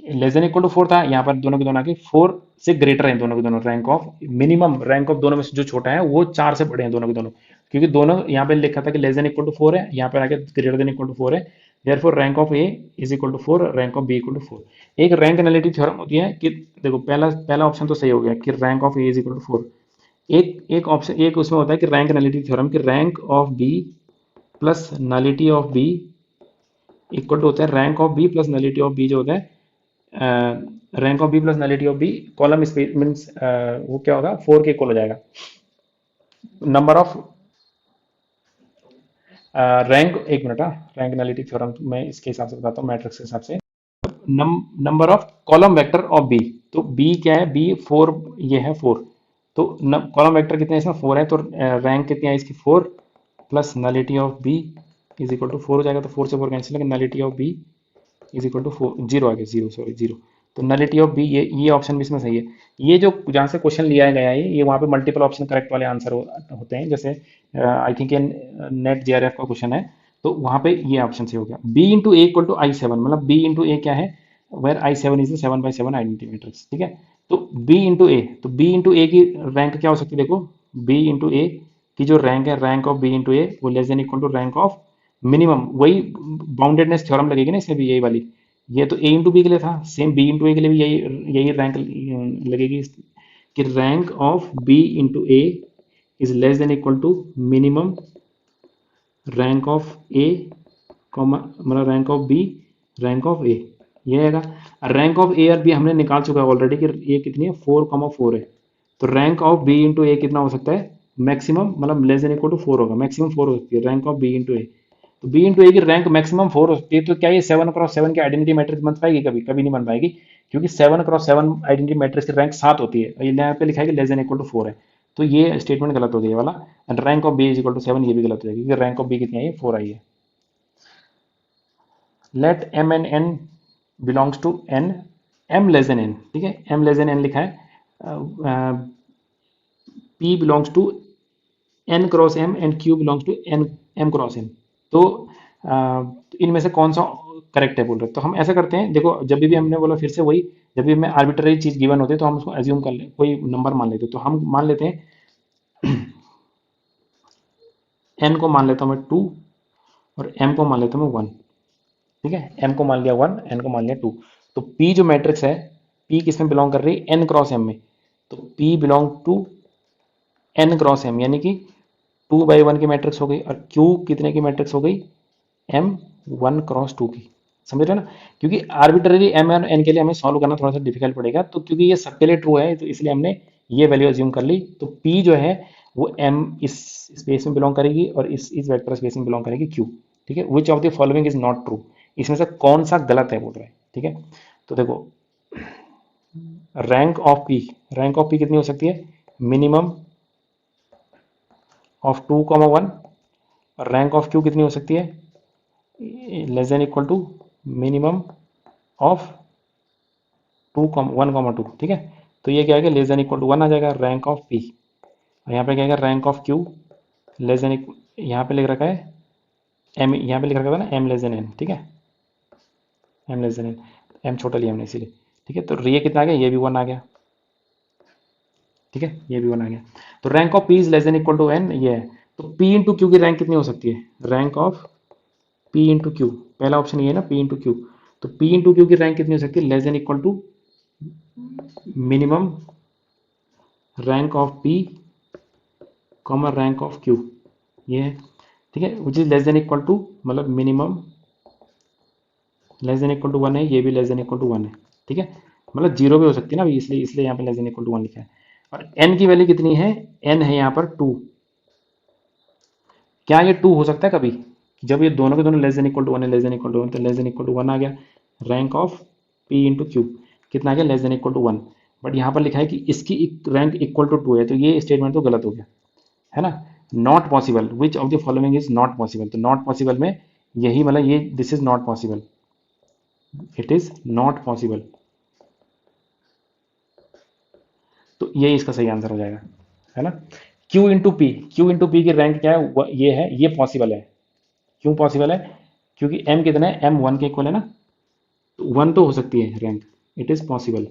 लेस देन इक्वल टू 4 था, यहाँ पर दोनों के दोनों आके 4 से ग्रेटर हैं दोनों के दोनों। Rank of minimum rank of दोनों में से जो छोटा है वो 4 से बड़े हैं दोनों के दोनों, क्योंकि दोनों यहाँ पे लिखा था कि लेस देन इक्वल टू 4 है, यहाँ पर आके ग्रेटर देन इक्वल टू 4 है। Therefore rank of A is equal to 4, rank of B equal to 4। एक रैंक एनालिटिक थ्योरम होती है कि देखो पहला पहला ऑप्शन तो सही हो गया कि rank of A is equal to 4। एक एक ऑप्शन एक उसमें होता है कि रैंक एनालिटिक थ्योरम कि rank of B plus nullity of B equal to होता है rank of B plus nullity of B जो होता है, rank of B plus nullity of B column space means वो क्या होगा, 4 के इक्वल हो जाएगा। नंबर ऑफ रैंक, एक मिनट, रैंक एनालिटिक थ्योरम मैं इसके हिसाब से बताता हूँ मैट्रिक्स के हिसाब से। Number of column vector of B, तो बी क्या है, बी 4, ये है 4, तो कॉलम वेक्टर कितने हैं इसमें, 4 है, तो रैंक कितनी है इसकी 4 plus nullity of B is equal to 4 हो जाएगा, तो 4 से 4 कैंसिल है, nullity of B is equal to 4, zero आ गया, जीरो, सॉरी जीरो। तो नलिटी ऑफ बी, ये ऑप्शन भी इसमें सही है। ये जो जहाँ से क्वेश्चन लिया गया है ये वहाँ पे मल्टीपल ऑप्शन करेक्ट वाले आंसर होते हैं, जैसे आई थिंक ये नेट जेआरएफ का क्वेश्चन है, तो वहाँ पे ये ऑप्शन से हो गया। B into A equal to I seven, मतलब बी इंटू ए क्या है, where I seven is 7 by 7 identity matrix, ठीक है। तो बी इंटू ए, तो बी इंटू ए की रैंक क्या हो सकती है, देखो बी इंटू ए की जो रैंक है, rank of B into A वो less than equal to rank of minimum, वही बाउंडेडनेस थ्योरम लगेगी ना इसमें भी, यही वाली। ये तो ए इंटू बी के लिए था, सेम बी इंटू ए के लिए भी यही यही रैंक लगेगी कि rank of B into A is less than equal to minimum rank of A comma, मतलब rank of B rank of A, ये आएगा। रैंक ऑफ ए और बी हमने निकाल चुका है ऑलरेडी कि ए कितनी है, 4,4 है। तो रैंक ऑफ बी इंटू ए कितना हो सकता है, मैक्सिमम, मतलब लेस देन इक्वल टू 4 होगा, मैक्सिमम 4 हो सकती है रैंक ऑफ बी इंटू ए। तो बी इंटू ए की रैंक मैक्सिमम 4 हो सकती है, तो क्या ये 7 क्रॉस 7 की आइडेंटिटी मैट्रिक्स बन पाएगी, कभी कभी नहीं बन पाएगी, क्योंकि 7 क्रॉस 7 आइडेंटिटी मैट्रिक्स की रैंक 7 होती है, ये यहाँ पे लिखा है कि लेस देन इक्वल टू 4 है। तो ये स्टेटमेंट गलत हो गया ये वाला, and rank of B is equal to 7 ये भी गलत हो जाएगी, क्योंकि रैंक ऑफ बी कितनी आई है, 4 आई है। Let M N N belongs to N, M less than N, ठीक है, एम लेस देन एन लिखा है, P belongs to N cross M and Q belongs to N M cross N. तो इनमें से कौन सा करेक्ट है बोल रहे, तो हम ऐसा करते हैं, देखो जब भी हमने बोला फिर से वही, जब भी हमें आर्बिट्ररी चीज गिवन होती है तो हम उसको एज्यूम कर ले, कोई नंबर मान लेते हैं, तो हम मान लेते हैं एन को मान लेता हूँ मैं 2 और एम को मान लेता हूँ मैं 1, ठीक है, एम को मान लिया 1, एन को मान लिया 2। तो पी जो मैट्रिक्स है, पी किस में बिलोंग कर रही है, एन क्रॉस एम में, तो P belong to N cross M, यानी कि 2 by 1 की मैट्रिक्स हो गई, और क्यू कितने की मैट्रिक्स हो गई, एम 1 क्रॉस 2 की, समझ रहे हो ना। क्योंकि आर्बिट्ररी एम और एन के लिए हमें सॉल्व करना थोड़ा सा डिफिकल्ट पड़ेगा, तो क्योंकि ये सबके लिए ट्रू है तो इसलिए हमने ये वैल्यू अज्यूम कर ली। तो पी जो है वो एम इस स्पेस में बिलोंग करेगी और इस वेक्टर स्पेस में बिलोंग करेगी क्यू, ठीक है। विच of the following is not true, इसमें से कौन सा गलत है बोल रहा है, ठीक है। तो देखो rank of P, rank of P कितनी हो सकती है, मिनिमम ऑफ 2,1, और रैंक ऑफ क्यू कितनी हो सकती है, less than equal to minimum of 1,2, ठीक है। तो ये क्या है, लेस देन इक्वल टू 1 आ जाएगा रैंक ऑफ पी, और यहाँ पे क्या है, rank of Q less than, यहाँ पे लिख रखा है एम, यहाँ पे लिख रखा था ना एम लेस देन एन, ठीक है, M less than N, M छोटा लिया हमने इसीलिए, ठीक है। तो ये कितना आ गया, ये भी 1 आ गया, ठीक है, ये भी 1 आ गया। तो rank of P is less than equal to N, ये है। तो पी इंटू क्यू की रैंक कितनी हो सकती है, rank of P into Q, पहला ऑप्शन ये है ना, पी इंटू क्यू। तो पी इंटू क्यू की रैंक कितनी हो सकती है, less than equal to minimum rank of P comma rank of Q, ये है, ठीक है, which is less than equal to, मतलब minimum less than equal to 1 है, ये भी लेस देन इक्वल टू 1 है, ठीक है, मतलब जीरो भी हो सकती है ना, इसलिए इसलिए यहाँ पे लेस देन इक्वल टू 1 लिखा है। और एन की वैल्यू कितनी है, एन है यहाँ पर 2, क्या ये 2 हो सकता है कभी, जब ये दोनों के दोनों लेस देन इक्वल टू 1 है, लेस देन इक्वल टू 1, तो लेस देन इक्वल टू 1 आ गया, rank of P into Q कितना आ गया, less than equal to 1। But यहाँ पर लिखा है कि इसकी रैंक इक्वल टू 2 है, तो ये स्टेटमेंट तो गलत हो गया, है ना। Not possible, which of the following is not possible, तो नॉट पॉसिबल में यही मतलब ये this is not possible, it is not possible, तो ये इसका सही आंसर हो जाएगा, है ना। Q into P, Q into P की रैंक क्या है, ये है, ये पॉसिबल है। क्यों पॉसिबल है, क्योंकि m कितना है, m 1 के इक्वल है ना, तो 1 तो हो सकती है रैंक, इट इज पॉसिबल,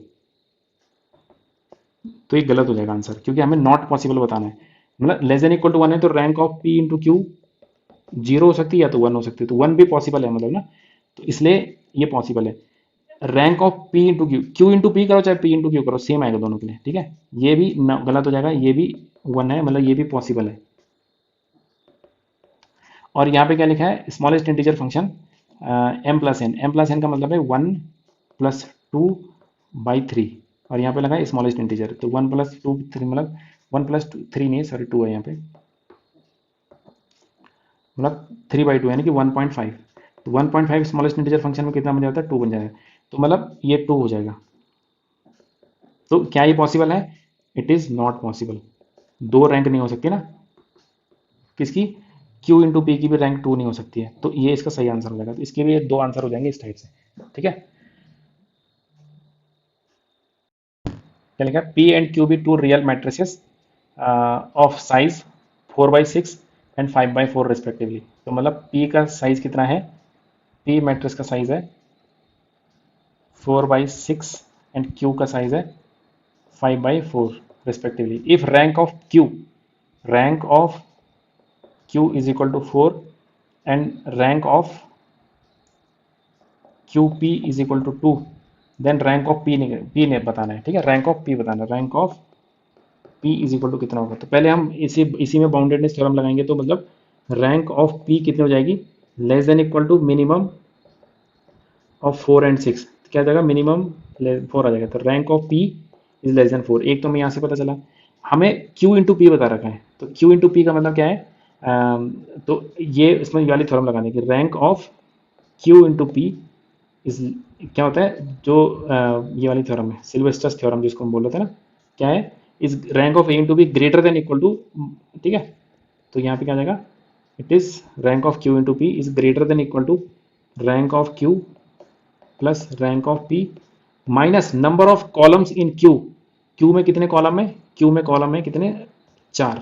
तो ये गलत हो जाएगा आंसर, क्योंकि हमें नॉट पॉसिबल बताना है, मतलब लेस देन इक्वल टू 1 है तो rank of p into Q zero हो सकती है या तो 1 हो सकती है, तो 1 भी पॉसिबल है मतलब ना, तो इसलिए ये पॉसिबल है। Rank of p into Q, Q into P करो चाहे p इंटू क्यू करो, सेम आएगा दोनों के लिए, ठीक है। ये भी गलत हो जाएगा, ये भी 1 है, मतलब ये भी पॉसिबल है। और यहाँ पे क्या लिखा है, smallest integer function m plus N, m plus N का मतलब है 1 प्लस 2/3, और यहाँ पे लगा है स्मॉलेस्ट इंटीजर, तो 1 प्लस 2 3 मतलब 1 प्लस 3 नहीं सॉरी 2 है यहाँ पे, मतलब 3/2 यानी कि 1.5, तो 1.5 स्मॉलेस्ट इंटीजर फंक्शन में कितना बन जाता है, 2 बन जाएगा, तो मतलब ये 2 हो जाएगा। तो क्या ये पॉसिबल है, इट इज नॉट पॉसिबल, दो रैंक नहीं हो सकती ना, किसकी, Q इंटू पी की भी रैंक 2 नहीं हो सकती है, तो ये इसका सही आंसर हो जाएगा, तो इसके लिए दो आंसर हो जाएंगे इस टाइप से, ठीक है। क्या लिखा है, P and Q be two real matrices of size 4/6 and 5/4 respectively, तो मतलब पी का साइज कितना है, पी मैट्रिक्स का साइज है 4/6 एंड क्यू का साइज है 5/4 respectively, if rank of Q is equal to 4 and rank of Q P is equal to 2, then rank of P ने बताना है, ठीक है, रैंक ऑफ पी बताना है, rank of P is equal to कितना होगा, तो पहले हम इसी इसी में बाउंडेडनेस थ्योरम लगाएंगे, तो मतलब रैंक ऑफ पी कितनी हो जाएगी, less than equal to minimum of 4 and 6, क्या आ जाएगा, मिनिमम 4 आ जाएगा, तो rank of P is less than 4, एक तो हमें यहाँ से पता चला, हमें क्यू इंटू पी बता रखा है, तो क्यू इंटू पी का मतलब क्या है, तो ये इसमें ये वाली थ्योरम लगाने की, rank of Q into P इस क्या होता है, जो ये वाली थ्योरम है, सिल्वेस्टर्स थ्योरम जिसको हम बोल रहे थे ना, क्या है, is rank of A into B greater than equal to, ठीक है, तो यहाँ पे क्या आ जाएगा, it is rank of Q into P is greater than equal to rank of Q plus rank of P minus number of columns in Q, Q में कितने कॉलम है, क्यू में कॉलम है कितने, 4,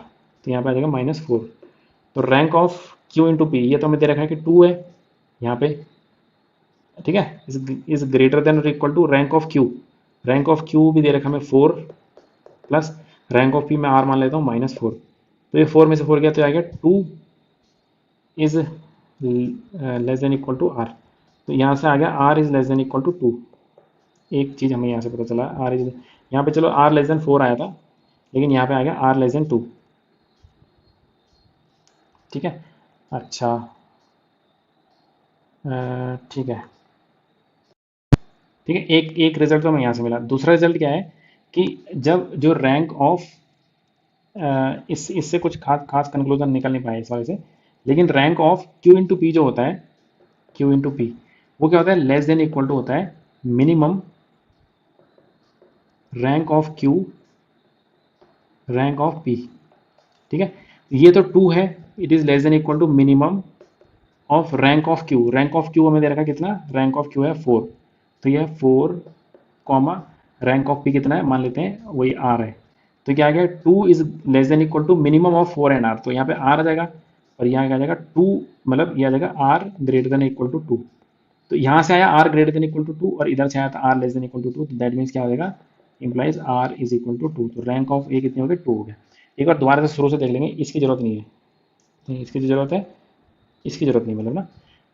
तो यहाँ पे आ जाएगा -4, तो rank of Q into P, ये तो हमें दे रखा है कि 2 है यहाँ पे, ठीक है, इज ग्रेटर देन और equal to rank of Q भी दे रखा हमें 4 प्लस रैंक ऑफ पी मैं आर मान लेता हूँ -4, तो ये 4 में से 4 गया तो आएगा 2 is less than equal to R, तो यहाँ से आ गया R is less than equal to 2, एक चीज़ हमें यहाँ से पता चला, आर इज, यहाँ पे चलो आर लेस देन 4 आया था, लेकिन यहाँ पे आ गया आर लेस देन 2, ठीक है। अच्छा ठीक है, ठीक है, एक एक रिजल्ट तो हमें यहाँ से मिला, दूसरा रिजल्ट क्या है कि जब जो रैंक ऑफ इससे कुछ खास खास कंक्लूजन निकल नहीं पाए इस वाले से, लेकिन rank of Q into P जो होता है, क्यू इंटू पी वो क्या होता है, लेस देन इक्वल टू होता है minimum rank of Q rank of P, ठीक है, ये तो 2 है, it is less than equal to minimum of rank of Q, rank of Q हमें दे रखा है कितना, रैंक ऑफ क्यू है 4, तो यह 4 कॉमा रैंक ऑफ पी कितना है मान लेते हैं वही आर है, तो क्या आ गया, 2 is less than equal to minimum of 4 and R, तो यहाँ पे आर आ जाएगा और यहाँ क्या आ जाएगा 2, मतलब ये आ जाएगा R greater than equal to 2, तो यहाँ से आया R greater than equal to 2 और इधर से आया था R less than equal to 2, तो दैट मीन्स क्या हो जाएगा, implies R is equal to 2, तो रैंक ऑफ ए कितनी हो गई, 2 हो गया। एक बार दोबारा से शुरू से देख लेंगे, इसकी जरूरत नहीं है, इसकी जो जरूरत है, इसकी जरूरत नहीं मतलब ना,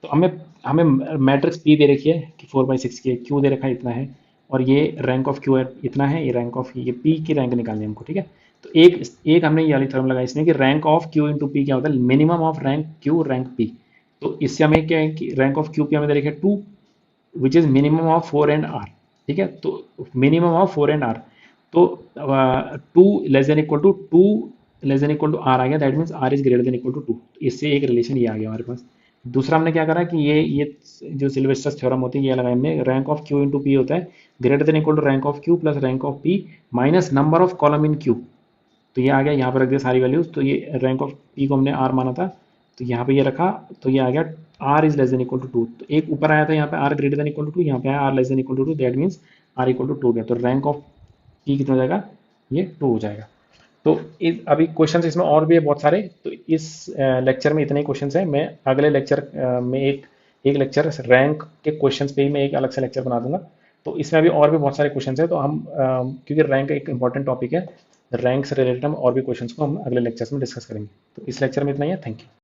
तो हमें हमें मैट्रिक्स पी दे रखी है कि 4/6 की है, क्यू दे रखा है इतना है, और ये रैंक ऑफ क्यू है इतना है, ये रैंक ऑफ ये पी की रैंक निकालनी है हमको, ठीक है, तो एक एक हमने ये वाली थ्योरम लगाई इसमें कि rank of Q into P क्या होता है, minimum of rank Q rank P, तो इससे हमें क्या है कि रैंक ऑफ क्यू पी हमें दे रखी है 2 which is minimum of 4 and R, ठीक है, तो मिनिमम ऑफ 4 एंड आर, तो 2 less than equal to 2 less than equal to R आ गया, that means R is greater than equal to 2, इससे एक रिलेशन ये आ गया हमारे पास। दूसरा हमने क्या करा कि ये जो सिल्वेस्टर्स थ्योरम होती है ये लगाया हमने, rank of Q into P होता है greater than equal to rank of Q plus rank of P minus number of column in Q, तो ये आ गया, यहाँ पर रख दिया सारी वैल्यूज। तो ये रैंक ऑफ पी को हमने आर माना था, तो यहाँ पे ये रखा, तो ये आ गया R is less than equal to 2। तो एक ऊपर आया था यहाँ पे R greater than equal to 2, यहाँ पे आया R less than equal to 2, that means R equal to 2 गया। तो रैंक ऑफ पी कितना हो जाएगा, ये 2 हो जाएगा। तो अभी क्वेश्चन इसमें और भी है बहुत सारे, तो इस लेक्चर में इतने ही क्वेश्चन है। मैं अगले लेक्चर में एक लेक्चर रैंक के क्वेश्चंस पे ही मैं एक अलग से लेक्चर बना दूंगा। तो इसमें अभी और भी बहुत सारे क्वेश्चंस हैं, तो हम क्योंकि रैंक एक इंपॉर्टेंट टॉपिक है, रैंक से रिलेटेड हम और भी क्वेश्चंस को हम अगले लेक्चर्स में डिस्कस करेंगे। तो इस लेक्चर में इतना ही है। Thank you.